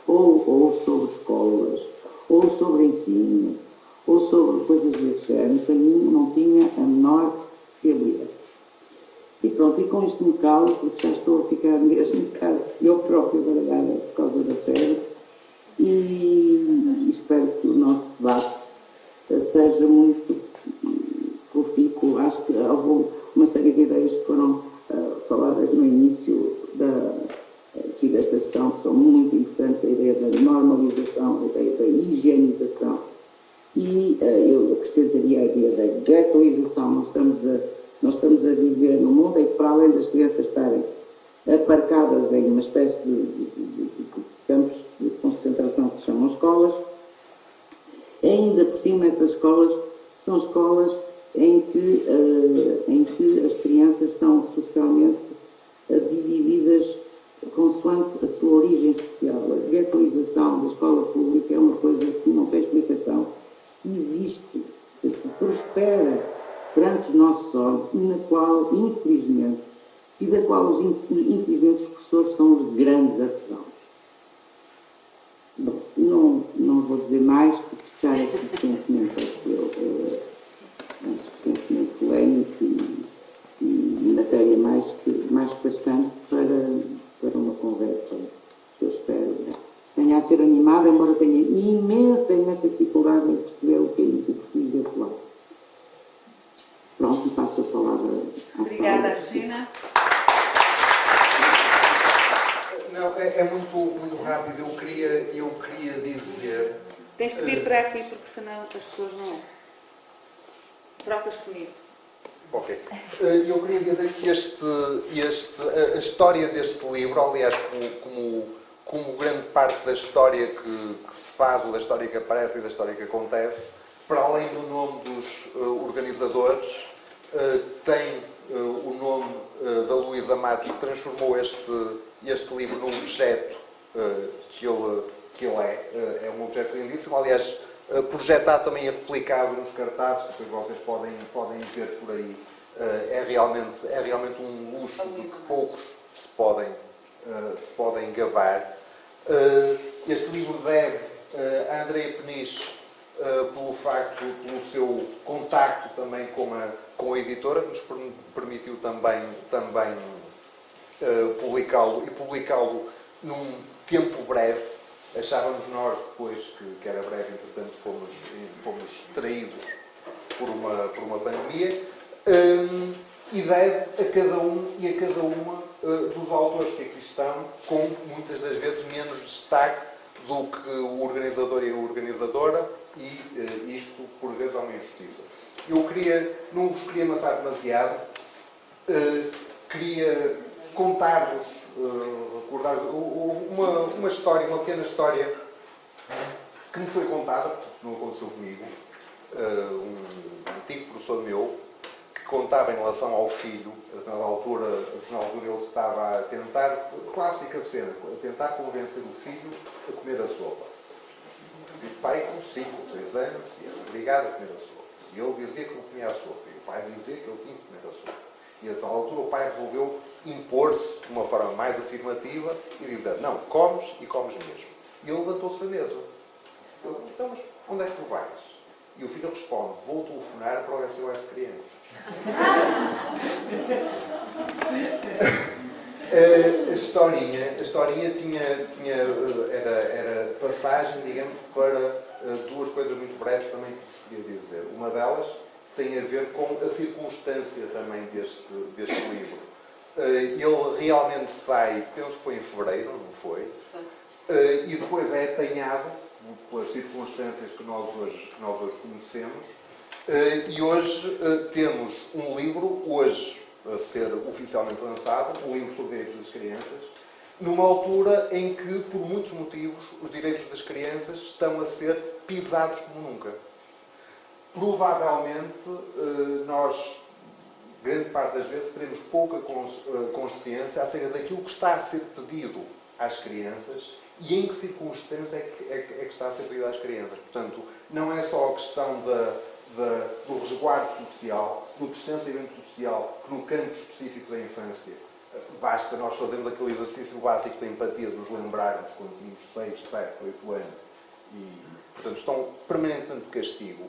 ou sobre escolas, ou sobre ensino, ou sobre coisas desse género, para mim não tinha a menor fiabilidade. E pronto, e com isto me calo, porque já estou a ficar mesmo um bocado eu próprio baralhada por causa da febre, e espero que o nosso debate seja muito profícuo. Acho que houve uma série de ideias que foram faladas no início aqui desta sessão, que são muito importantes, a ideia da normalização, a ideia da higienização, e eu acrescentaria a ideia da ghettoização. Nós estamos a viver num mundo em que, para além das crianças estarem aparcadas em uma espécie de campos de concentração que se chamam escolas, ainda por cima essas escolas são escolas em que as crianças estão socialmente divididas consoante a sua origem social. A ghettoização da escola pública é uma coisa que não tem explicação, que existe, que prospera perante os nossos olhos, e na qual, infelizmente, os professores são os grandes artesãos. Bom, não vou dizer mais, porque já é suficientemente, suficientemente polémico e matéria mais que bastante para uma conversa que eu espero tenha a ser animada, embora tenha imensa dificuldade em perceber o que se diz desse lado. Pronto, e passo a palavra à Obrigada, Sara. Regina. Não, é muito rápido. Eu queria dizer... Tens que vir para aqui, porque senão as pessoas não... Trocas comigo. Ok. Eu queria dizer que a história deste livro, aliás, como grande parte da história que se faz, da história que aparece e da história que acontece, para além do nome dos organizadores, tem o nome da Luísa Matos, que transformou este livro num objeto que ele é. É um objeto lindíssimo. Aliás, projetado também e replicado nos cartazes, que depois vocês podem ver por aí. É realmente um luxo de que poucos se podem gabar. Este livro deve a Andreia Peniche pelo seu contacto também com a editora, que nos permitiu também publicá-lo num tempo breve. Achávamos nós depois que era breve, entretanto fomos traídos por uma pandemia, e deve a cada um e a cada uma dos autores que aqui estão, com muitas das vezes menos destaque do que o organizador e a organizadora, e isto por vezes é uma injustiça. Não vos queria amassar demasiado, queria contar-vos, recordar-vos uma pequena história que me foi contada, porque não aconteceu comigo, um antigo professor meu, que contava em relação ao filho. Na altura ele estava a tentar, clássica cena, a tentar convencer o filho a comer a sopa. O pai, com 5 ou 6 anos, era obrigado a comer a sopa. E ele dizia que não comia a sopa. E o pai dizia que ele tinha que comer a sopa. E a tal altura o pai resolveu impor-se de uma forma mais afirmativa e dizer: não, comes e comes mesmo. E ele levantou-se da mesa. Eu, então, mas onde é que tu vais? E o filho responde: vou telefonar para o SOS Criança. A historinha era passagem, digamos, para duas coisas muito breves também que vos queria dizer. Uma delas tem a ver com a circunstância também deste livro. Ele realmente sai, penso que foi em fevereiro, não foi? E depois é apanhado pelas circunstâncias que nós hoje conhecemos. E hoje temos um livro, hoje a ser oficialmente lançado, um livro sobre direitos das crianças, numa altura em que, por muitos motivos, os direitos das crianças estão a ser pisados como nunca. Provavelmente, nós, grande parte das vezes, teremos pouca consciência acerca daquilo que está a ser pedido às crianças e em que circunstâncias é que está a ser pedido às crianças. Portanto, não é só a questão do resguardo social, do distanciamento social, que no campo específico da infância basta nós fazermos aquele exercício básico da empatia, de nos lembrarmos quando tínhamos 6, 7, 8 anos e, portanto, estão permanentemente de castigo.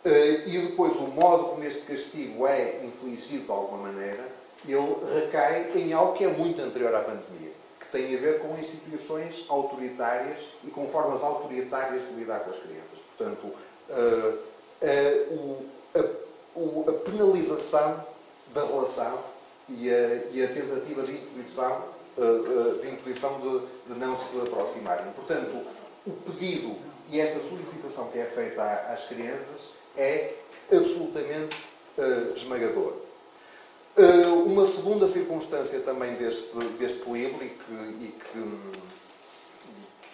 E depois o modo como este castigo é infligido de alguma maneira, ele recai em algo que é muito anterior à pandemia, que tem a ver com instituições autoritárias e com formas autoritárias de lidar com as crianças. Portanto, a penalização da relação e a tentativa de intuição de não se aproximarem. Portanto, o pedido e esta solicitação que é feita às crianças é absolutamente esmagador. Uma segunda circunstância também deste livro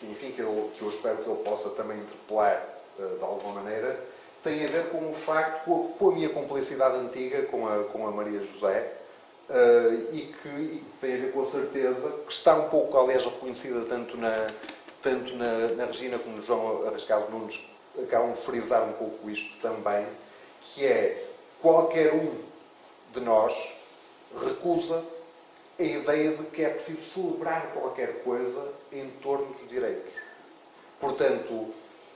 enfim, que eu espero que ele possa também interpelar de alguma maneira, tem a ver com o facto, com a minha cumplicidade antiga com a Maria José, e que tem a ver com a certeza que está um pouco, aliás, reconhecida tanto na Regina como no João Arrascado Nunes, acabam de frisar um pouco isto também, que é qualquer um de nós recusa a ideia de que é preciso celebrar qualquer coisa em torno dos direitos. Portanto,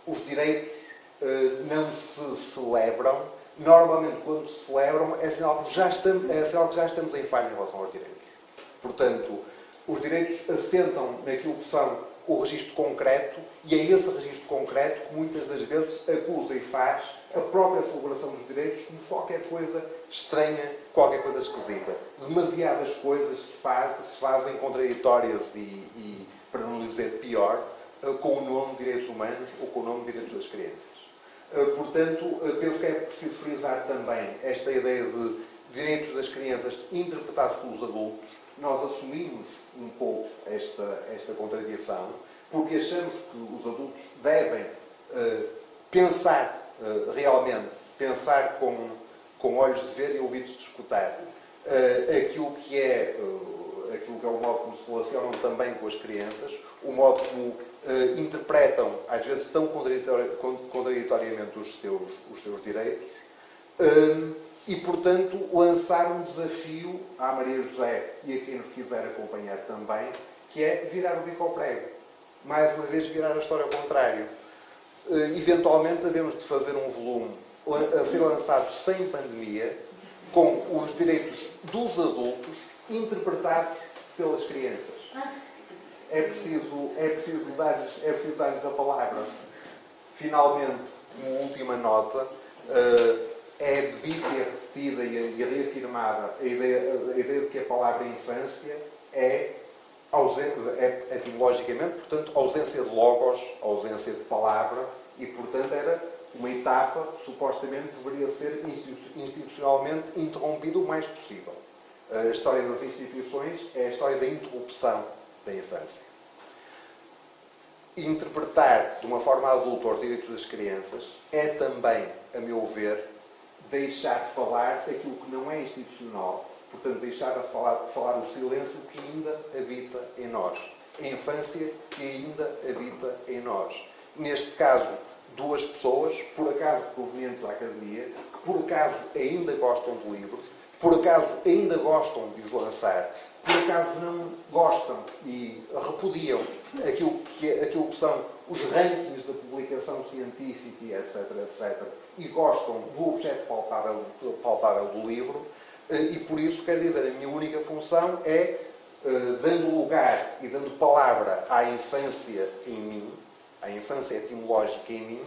os direitos não se celebram. Normalmente, quando se celebram, é sinal que já estamos em falha em relação aos direitos. Portanto, os direitos assentam naquilo que são o registro concreto, e é esse registro concreto que muitas das vezes acusa e faz a própria celebração dos direitos como qualquer coisa estranha, qualquer coisa esquisita. Demasiadas coisas se fazem contraditórias e, para não dizer pior, com o nome de direitos humanos ou com o nome de direitos das crianças. Portanto, penso que é preciso frisar também esta ideia de direitos das crianças interpretados pelos adultos. Nós assumimos um pouco esta contradição, porque achamos que os adultos devem pensar realmente, pensar com olhos de ver e ouvidos de escutar aquilo que é o modo como se relacionam também com as crianças, o modo como interpretam, às vezes tão contraditoriamente os seus direitos, e, portanto, lançar um desafio à Maria José e a quem nos quiser acompanhar também, que é virar o bico ao prego. Mais uma vez, virar a história ao contrário. Eventualmente, havemos de fazer um volume a ser lançado sem pandemia, com os direitos dos adultos interpretados pelas crianças. É preciso dar-lhes a palavra. Finalmente, uma última nota, é devida e repetida e reafirmada a ideia de que a palavra infância é etimologicamente, portanto, ausência de logos, ausência de palavra, e, portanto, era uma etapa que supostamente deveria ser institucionalmente interrompida o mais possível. A história das instituições é a história da interrupção da infância. Interpretar de uma forma adulta os direitos das crianças é também, a meu ver, deixar falar aquilo que não é institucional, portanto, deixar falar o silêncio que ainda habita em nós. A infância que ainda habita em nós. Neste caso, duas pessoas, por acaso provenientes da academia, que por acaso ainda gostam de livros, por acaso ainda gostam de os lançar, por acaso não gostam e repudiam aquilo que são os rankings da publicação científica, e etc., e gostam do objeto palpável do livro, e por isso, quero dizer, a minha única função é, dando lugar e dando palavra à infância em mim, à infância etimológica em mim,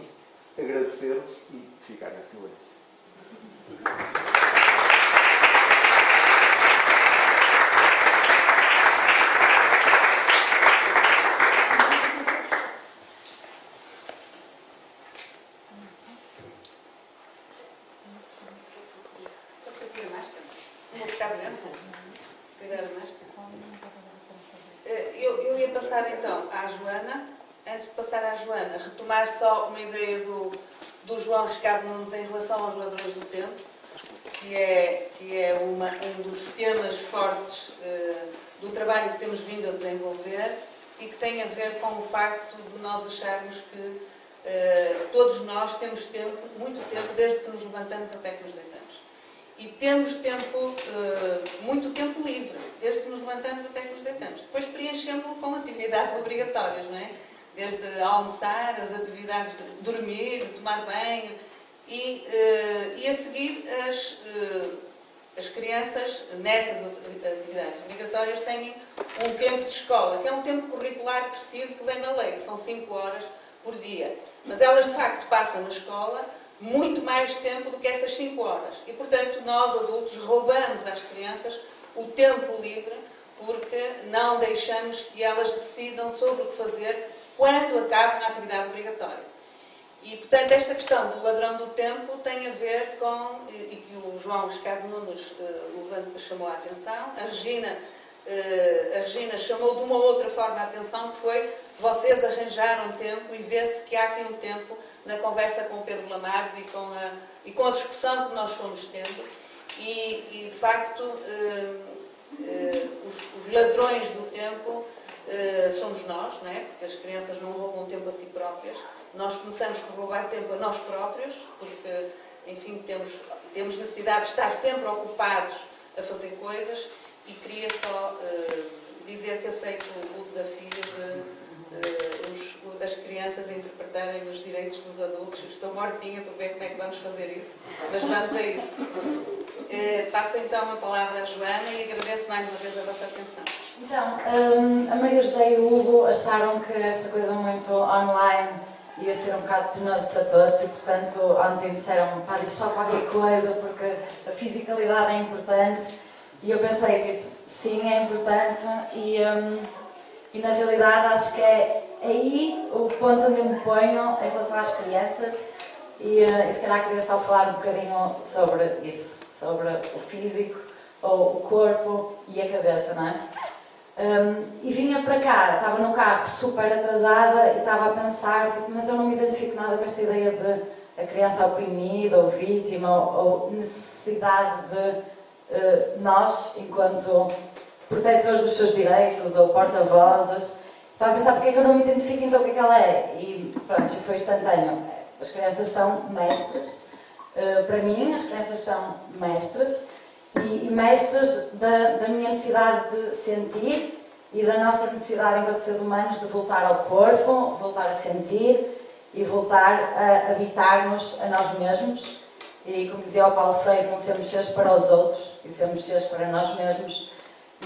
agradecer-vos e ficar em silêncio. Eu ia passar então à Joana. Antes de passar à Joana, retomar só uma ideia do João Arrascado Nunes em relação aos ladrões do tempo, que é um dos temas fortes do trabalho que temos vindo a desenvolver e que tem a ver com o facto de nós acharmos que todos nós temos tempo, muito tempo, desde que nos levantamos até que nos deitamos. E temos tempo, muito tempo livre, desde que nos levantamos até que nos deitamos. Depois preenchemos-lo com atividades obrigatórias, não é? Desde almoçar, as atividades de dormir, tomar banho e a seguir as crianças, nessas atividades obrigatórias, têm um tempo de escola, que é um tempo curricular preciso que vem na lei, que são 5 horas por dia. Mas elas, de facto, passam na escola muito mais tempo do que essas 5 horas. E, portanto, nós adultos roubamos às crianças o tempo livre porque não deixamos que elas decidam sobre o que fazer quando acabam a atividade obrigatória. E, portanto, esta questão do ladrão do tempo tem a ver com, e que o João Ricardo Nunes chamou a atenção, a Regina chamou de uma outra forma a atenção, que foi vocês arranjaram tempo e vê-se que há aqui um tempo na conversa com o Pedro Lamares e com a discussão que nós fomos tendo. E de facto, os ladrões do tempo somos nós, não é? Porque as crianças não roubam tempo a si próprias. Nós começamos por roubar tempo a nós próprios, porque, enfim, temos necessidade de estar sempre ocupados a fazer coisas, e queria só dizer que aceito o desafio de as crianças interpretarem os direitos dos adultos. Estou mortinha para ver como é que vamos fazer isso, mas vamos a isso. Passo então a palavra à Joana e agradeço mais uma vez a vossa atenção. Então, a Maria José e o Hugo acharam que esta coisa muito online ia ser um bocado penoso para todos e, portanto, ontem disseram, pá, diz só qualquer coisa porque a fisicalidade é importante. E eu pensei, tipo, sim, é importante e na realidade acho que é aí o ponto onde eu me ponho em relação às crianças e se calhar queria só falar um bocadinho sobre isso, sobre o físico, ou o corpo e a cabeça, não é? E vinha para cá, estava no carro super atrasada e estava a pensar, tipo, mas eu não me identifico nada com esta ideia de a criança oprimida ou vítima ou necessidade de nós, enquanto protetores dos seus direitos ou porta-vozes. Estava a pensar porque é que eu não me identifico, então o que é que ela é? E pronto, foi instantâneo. As crianças são mestras. Para mim, as crianças são mestras e mestras da minha necessidade de sentir e da nossa necessidade enquanto seres humanos de voltar ao corpo, voltar a sentir e voltar a habitar-nos a nós mesmos. E como dizia o Paulo Freire, não sermos seres para os outros e sermos seres para nós mesmos.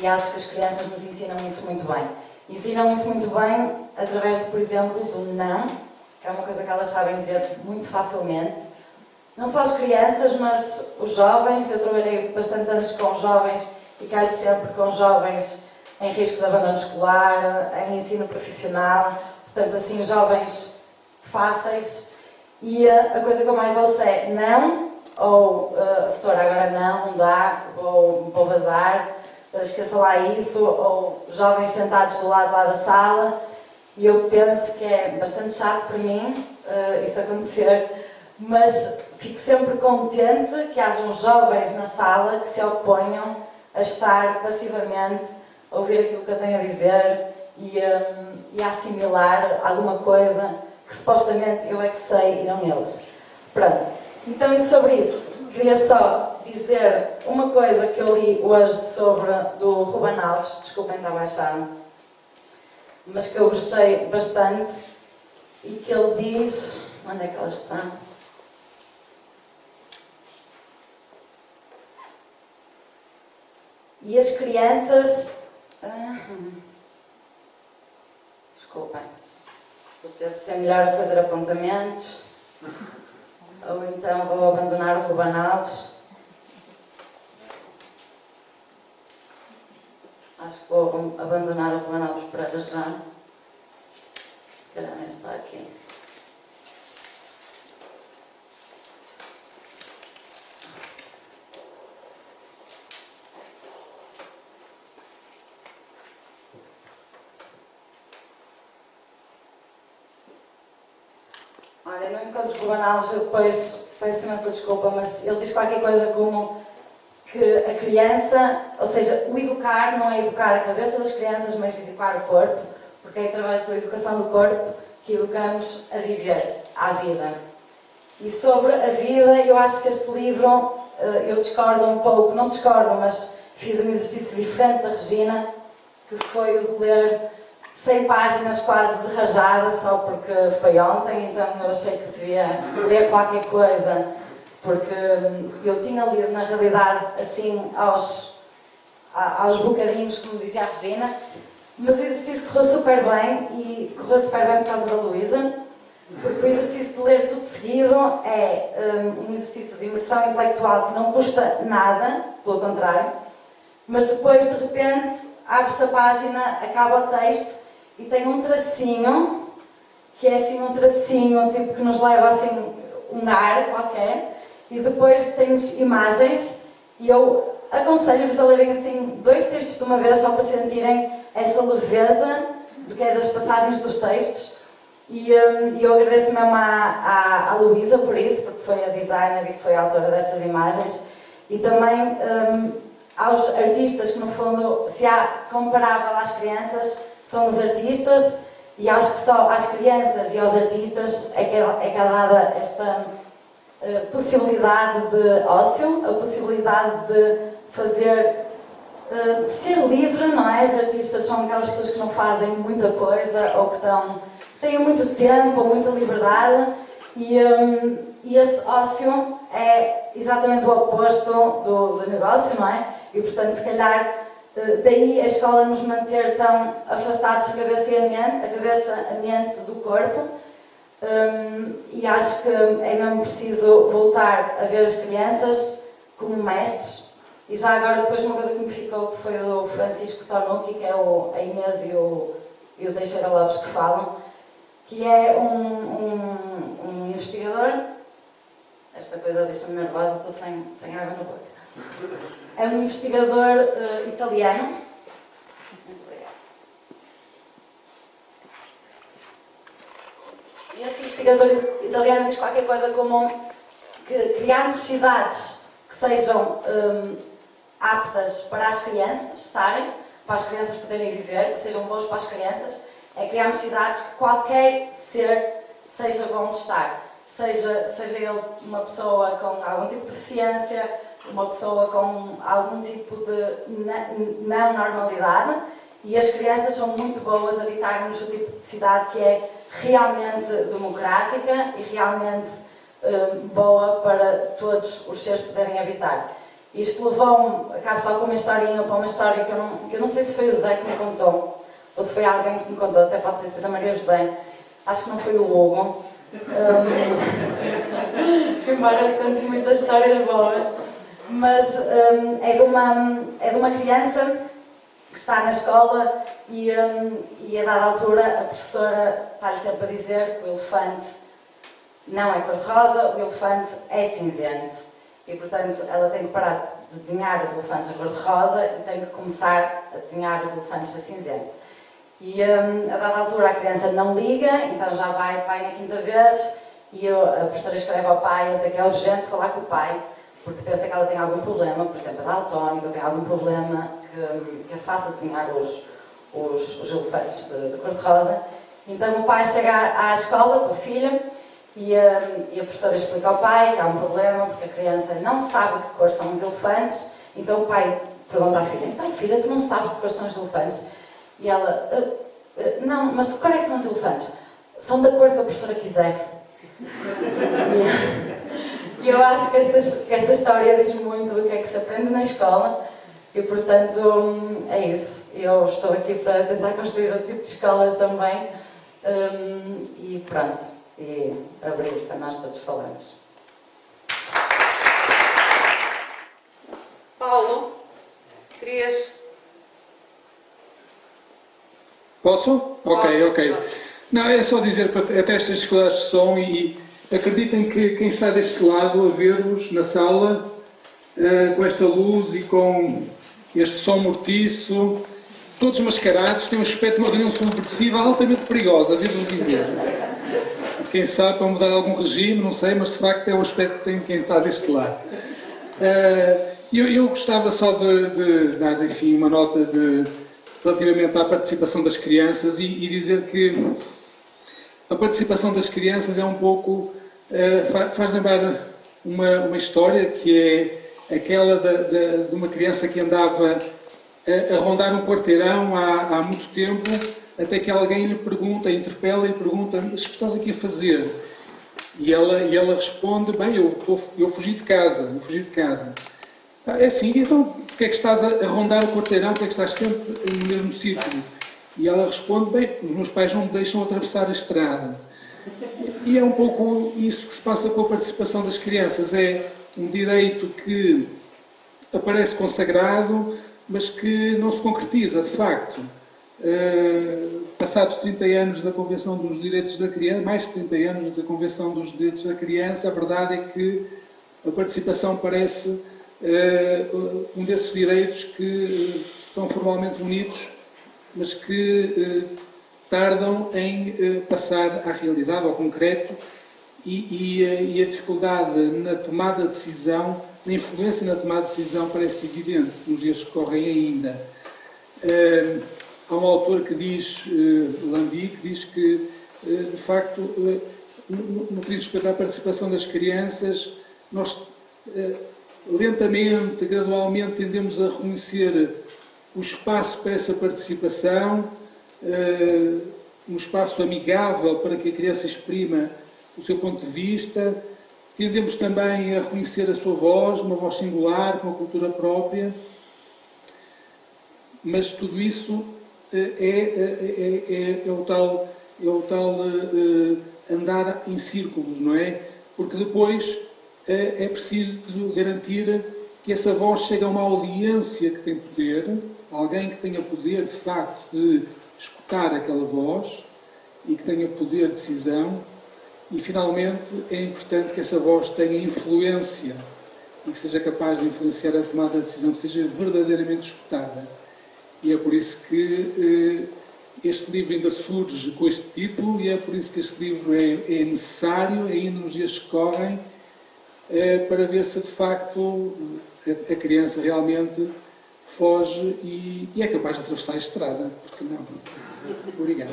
E acho que as crianças nos ensinam isso muito bem. Ensinam isso muito bem através, por exemplo, do não, que é uma coisa que elas sabem dizer muito facilmente. Não só as crianças, mas os jovens. Eu trabalhei bastantes anos com jovens e calho sempre com jovens em risco de abandono escolar, em ensino profissional, portanto, assim, jovens fáceis. E a coisa que eu mais ouço é não, ou setora, agora não dá, ou vou vazar, esqueça lá isso, ou jovens sentados do lado lá da sala. E eu penso que é bastante chato para mim isso acontecer, mas fico sempre contente que hajam jovens na sala que se oponham a estar passivamente a ouvir aquilo que eu tenho a dizer e a assimilar alguma coisa que supostamente eu é que sei e não eles. Pronto. Então, e sobre isso, queria só dizer uma coisa que eu li hoje do Ruben Alves, desculpem estar a baixar, mas que eu gostei bastante e que ele diz... Onde é que elas estão? E as crianças... Desculpem. Vou ter de ser melhor a fazer apontamentos. Ou então vou abandonar o Ruben Alves. Acho que vou abandonar o Ruben Alves para já. Se calhar nem está aqui. Olha, no encontro com o Ruben Alves, eu depois peço imensa desculpa, mas ele diz qualquer coisa como que a criança, ou seja, o educar não é educar a cabeça das crianças, mas educar o corpo, porque é através da educação do corpo que educamos a viver, à vida. E sobre a vida, eu acho que este livro, eu discordo um pouco, não discordo, mas fiz um exercício diferente da Regina, que foi o de ler 100 páginas quase de rajada, só porque foi ontem, então eu achei que devia ler qualquer coisa, porque eu tinha lido, na realidade, assim, aos bocadinhos, como dizia a Regina, mas o exercício correu super bem, e correu super bem por causa da Luísa, Porque o exercício de ler tudo seguido é um exercício de imersão intelectual que não custa nada, pelo contrário, mas depois, de repente, abre-se a página, acaba o texto e tem um tracinho, que é assim um tracinho tipo que nos leva assim um ar qualquer, e depois tens imagens, e eu aconselho-vos a lerem assim 2 textos de uma vez, só para sentirem essa leveza do que é das passagens dos textos. E eu agradeço mesmo à Luísa por isso, porque foi a designer e foi a autora destas imagens, e também aos artistas que, no fundo, se há comparável às crianças, são os artistas, e acho que só às crianças e aos artistas é que é dada esta possibilidade de ócio, a possibilidade de fazer, de ser livre, não é? Os artistas são aquelas pessoas que não fazem muita coisa ou que têm muito tempo ou muita liberdade, e esse ócio é exatamente o oposto do negócio, não é? E portanto, se calhar, daí a escola nos manter tão afastados da cabeça e a mente do corpo. E acho que é mesmo preciso voltar a ver as crianças como mestres. E já agora, depois, uma coisa que me ficou, que foi do Francisco Tonucci, que é a Inês e o Teixeira Lopes que falam, que é um investigador. Esta coisa deixa-me nervosa, estou sem água na boca. É um investigador italiano. Muito obrigada. E esse investigador italiano diz qualquer coisa como que criarmos cidades que sejam aptas para as crianças estarem, para as crianças poderem viver, que sejam boas para as crianças, é criarmos cidades que qualquer ser seja bom de estar. Seja ele uma pessoa com algum tipo de deficiência, uma pessoa com algum tipo de não normalidade, e as crianças são muito boas a ditar-nos o tipo de cidade que é realmente democrática e realmente boa para todos os seres poderem habitar. Isto levou-me, acabo só com uma historinha, para uma história que eu não sei se foi o Zé que me contou, ou se foi alguém que me contou, até pode ser da Maria José, acho que não foi o Hugo, embora conte muitas histórias boas, mas é de uma criança que está na escola e a dada altura a professora está-lhe sempre a dizer que o elefante não é cor-de-rosa, o elefante é cinzento. E, portanto, ela tem que parar de desenhar os elefantes a cor-de-rosa e tem que começar a desenhar os elefantes a cinzento. E, a dada altura, a criança não liga, então já vai pai na quinta vez e a professora escreve ao pai a dizer que é urgente falar com o pai, porque pensa que ela tem algum problema, por exemplo, é daltónica, ou tem algum problema que a faça desenhar os elefantes de cor-de-rosa. Então, o pai chega à escola com a filha, e a professora explica ao pai que há um problema porque a criança não sabe de que cor são os elefantes. Então o pai pergunta à filha: então filha, tu não sabes de que cor são os elefantes? E ela: não, mas de que cor é que são os elefantes? São da cor que a professora quiser. E eu acho que esta história diz muito do que é que se aprende na escola e, portanto, é isso. Eu estou aqui para tentar construir outro tipo de escolas também e pronto. E abrir para nós todos falarmos. Paulo, querias... Posso? Ok. Não, é só dizer para até estas escolas de som e acreditem que quem está deste lado a ver-vos na sala com esta luz e com este som mortiço, todos mascarados, tem um aspecto de uma reunião subversiva altamente perigosa, devo dizer. Quem sabe para mudar algum regime, não sei, mas de facto é o aspecto que tem quem está deste lado. Eu gostava só de dar, enfim, uma nota relativamente à participação das crianças e dizer que a participação das crianças é um pouco, faz lembrar uma história que é aquela de uma criança que andava a rondar um quarteirão há muito tempo, até que alguém lhe pergunta, interpela e pergunta: mas o que estás aqui a fazer? E ela responde: bem, eu fugi de casa, É assim, então porque é que estás a rondar o quarteirão, porque é que estás sempre no mesmo círculo? E ela responde: bem, os meus pais não me deixam atravessar a estrada. E é um pouco isso que se passa com a participação das crianças. É um direito que aparece consagrado, mas que não se concretiza, de facto. Passados 30 anos da Convenção dos Direitos da Criança, mais de 30 anos da Convenção dos Direitos da Criança, a verdade é que a participação parece um desses direitos que são formalmente bonitos, mas que tardam em passar à realidade, ao concreto, e a dificuldade na tomada de decisão, na influência na tomada de decisão parece evidente nos dias que correm ainda. Há um autor que diz, Landi, que diz que, de facto, no que diz respeito à participação das crianças, nós lentamente, gradualmente, tendemos a reconhecer o espaço para essa participação, um espaço amigável para que a criança exprima o seu ponto de vista. Tendemos também a reconhecer a sua voz, uma voz singular, com a cultura própria. Mas tudo isso é o tal andar em círculos, não é? Porque depois é preciso garantir que essa voz chegue a uma audiência que tem poder, alguém que tenha poder, de facto, de escutar aquela voz e que tenha poder de decisão. E, finalmente, é importante que essa voz tenha influência e que seja capaz de influenciar a tomada de decisão, que seja verdadeiramente escutada. E é por isso que este livro ainda surge com este título, e é por isso que este livro é necessário, ainda nos dias que correm, para ver se, de facto, a criança realmente foge e é capaz de atravessar a estrada. Porque não? Obrigado.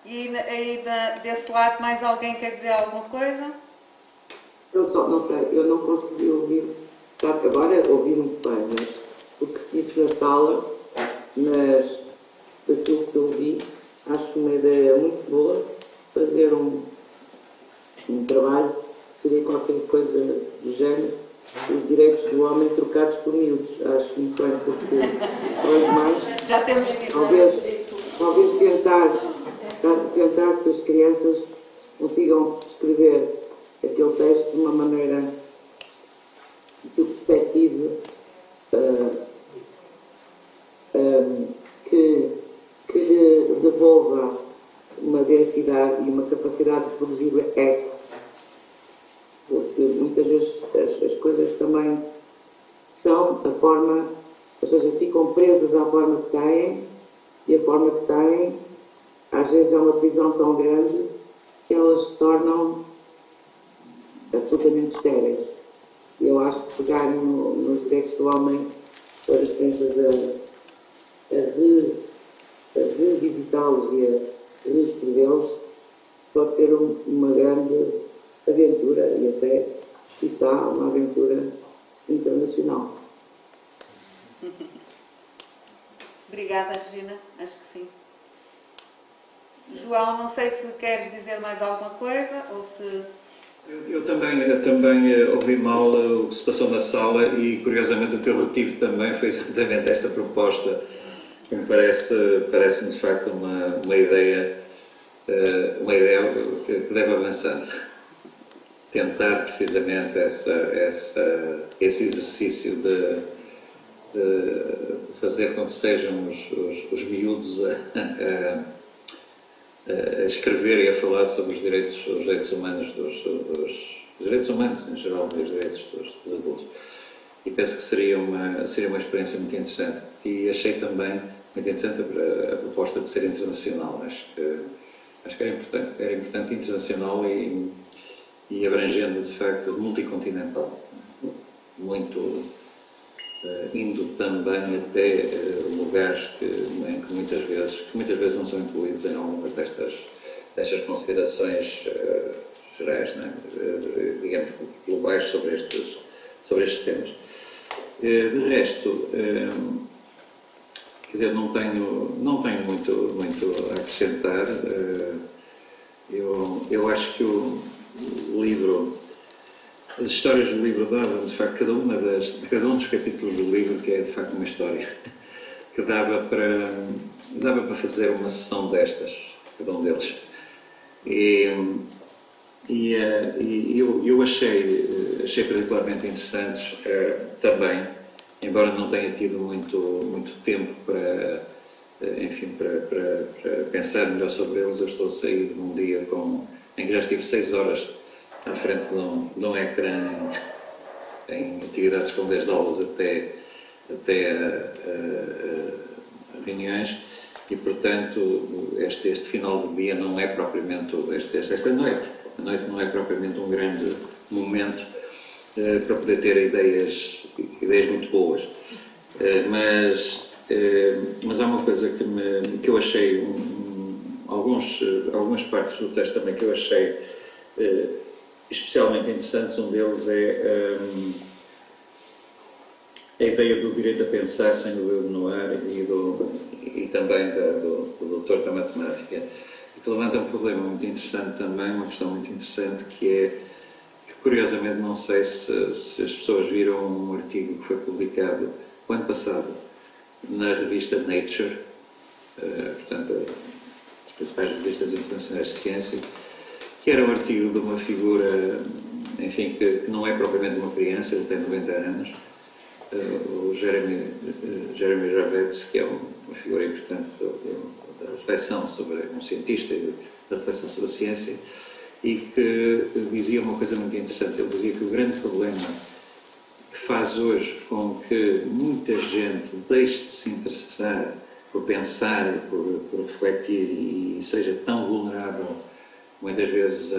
E aí desse lado, mais alguém quer dizer alguma coisa? Eu só não sei, eu não consegui ouvir, claro, agora ouvi muito bem, mas o que se disse na sala, mas daquilo que eu vi, acho uma ideia muito boa fazer um trabalho que seria qualquer coisa do género, os direitos do homem trocados por miúdos. Acho muito bem, porque mais, Já temos que... talvez tentar que as crianças consigam escrever aquele texto de uma maneira que o perspective que lhe devolva uma densidade e uma capacidade de produzir eco, porque muitas vezes as coisas também são a forma, ou seja, ficam presas à forma que têm, e a forma que têm às vezes é uma prisão tão grande que elas se tornam absolutamente estéreis. E eu acho que pegar nos direitos do homem para as crianças a revisitá-los e a reescrevê-los pode ser uma grande aventura e até, quiçá, uma aventura internacional. Obrigada, Regina. Acho que sim. João, não sei se queres dizer mais alguma coisa ou se... Eu também ouvi mal o que se passou na sala e, curiosamente, o que eu retive também foi exatamente esta proposta, que me parece de facto uma ideia que deve avançar. Tentar, precisamente, esse exercício de fazer com que sejam os miúdos a escrever e a falar sobre os direitos humanos, dos direitos humanos em geral, e os direitos dos adultos. E penso que seria uma experiência muito interessante. E achei também muito interessante a proposta de ser internacional. Acho que era importante internacional e abrangendo, de facto, multicontinental. Muito indo também até lugares que muitas vezes não são incluídos em algumas destas considerações gerais, não é? Digamos, globais sobre estes temas. De resto, quer dizer, não tenho muito a acrescentar. Eu acho que o livro, as histórias do livro davam, de facto, cada um dos capítulos do livro, que é de facto uma história. que dava para fazer uma sessão destas, cada um deles. Eu achei particularmente interessantes também, embora não tenha tido muito tempo para pensar melhor sobre eles. Eu estou a sair num dia em que já estive 6 horas à frente de um ecrã em atividades com desde aulas até reuniões, e portanto este final do dia não é propriamente, esta noite, a noite não é propriamente um grande momento para poder ter ideias muito boas, mas há uma coisa que eu achei, algumas partes do texto também que eu achei especialmente interessantes. Um deles é a ideia do direito a pensar sem o dedo no ar e também do doutor da matemática, que levanta um problema muito interessante também, uma questão muito interessante, que curiosamente não sei se as pessoas viram um artigo que foi publicado o ano passado na revista Nature, portanto, as principais revistas internacionais de ciência, que era um artigo de uma figura, enfim, que não é propriamente uma criança, ele tem 90 anos, o Jeremy Ravetz, que é uma figura importante da reflexão sobre, um cientista da reflexão sobre a ciência, e que dizia uma coisa muito interessante. Ele dizia que o grande problema que faz hoje com que muita gente deixe de se interessar por pensar, por refletir, e seja tão vulnerável muitas vezes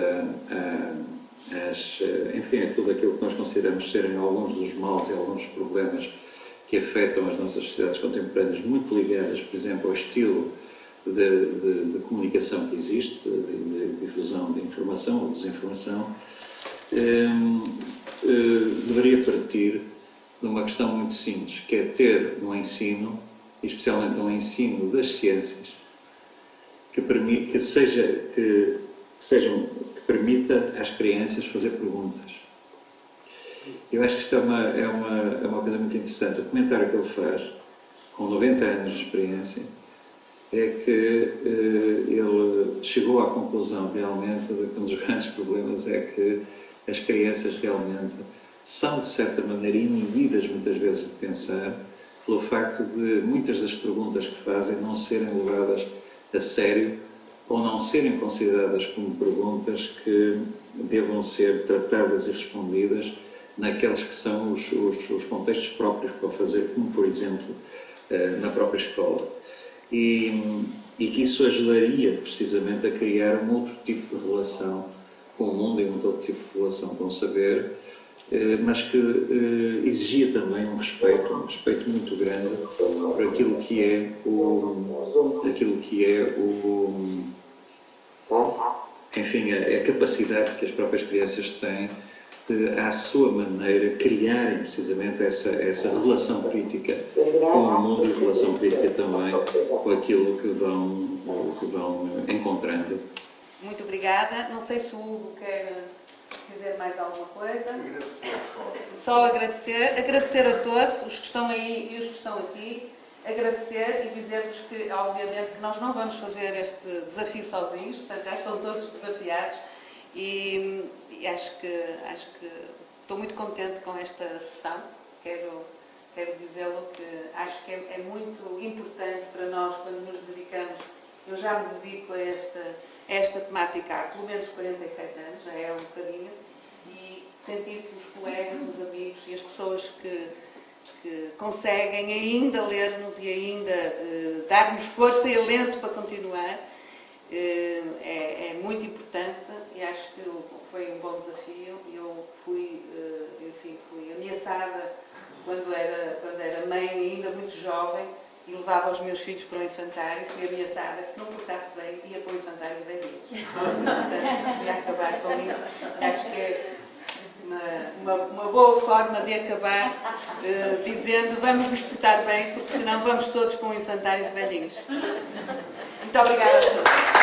enfim, a tudo aquilo que nós consideramos serem alguns dos males e alguns dos problemas que afetam as nossas sociedades contemporâneas, muito ligadas, por exemplo, ao estilo de comunicação que existe, de difusão de informação ou desinformação, deveria partir de uma questão muito simples, que é ter um ensino, especialmente um ensino das ciências, que permita às crianças fazer perguntas. Eu acho que isto é uma coisa muito interessante. O comentário que ele faz, com 90 anos de experiência, é que ele chegou à conclusão realmente de que um dos grandes problemas é que as crianças realmente são, de certa maneira, inibidas muitas vezes de pensar, pelo facto de muitas das perguntas que fazem não serem levadas a sério ou não serem consideradas como perguntas que devam ser tratadas e respondidas naqueles que são os contextos próprios para fazer, como por exemplo na própria escola. E que isso ajudaria precisamente a criar um outro tipo de relação com o mundo e um outro tipo de relação com o saber, mas que exigia também um respeito muito grande por aquilo que é enfim, a capacidade que as próprias crianças têm de, à sua maneira, criarem precisamente essa relação crítica com o mundo e relação crítica também com aquilo que vão encontrando. Muito obrigada. Não sei se o Hugo quer dizer mais alguma coisa. Só agradecer. Agradecer a todos, os que estão aí e os que estão aqui. Agradecer e dizer-vos que, obviamente, que nós não vamos fazer este desafio sozinhos, portanto, já estão todos desafiados e acho que estou muito contente com esta sessão. Quero dizê-lo que acho que é muito importante para nós, quando nos dedicamos, eu já me dedico a esta temática há pelo menos 47 anos, já é um bocadinho, e sentir que os colegas, os amigos e as pessoas que conseguem ainda ler-nos e ainda dar-nos força e alento para continuar, é muito importante, e acho que foi um bom desafio. Eu fui ameaçada quando era mãe, ainda muito jovem, e levava os meus filhos para o infantário. Fui ameaçada que, se não portasse bem, ia para o infantário de velhinhos. Portanto, queria acabar com isso. Acho que é uma boa forma de acabar dizendo: vamos nos portar bem, porque senão vamos todos para um infantário de velhinhos. Muito obrigada a todos.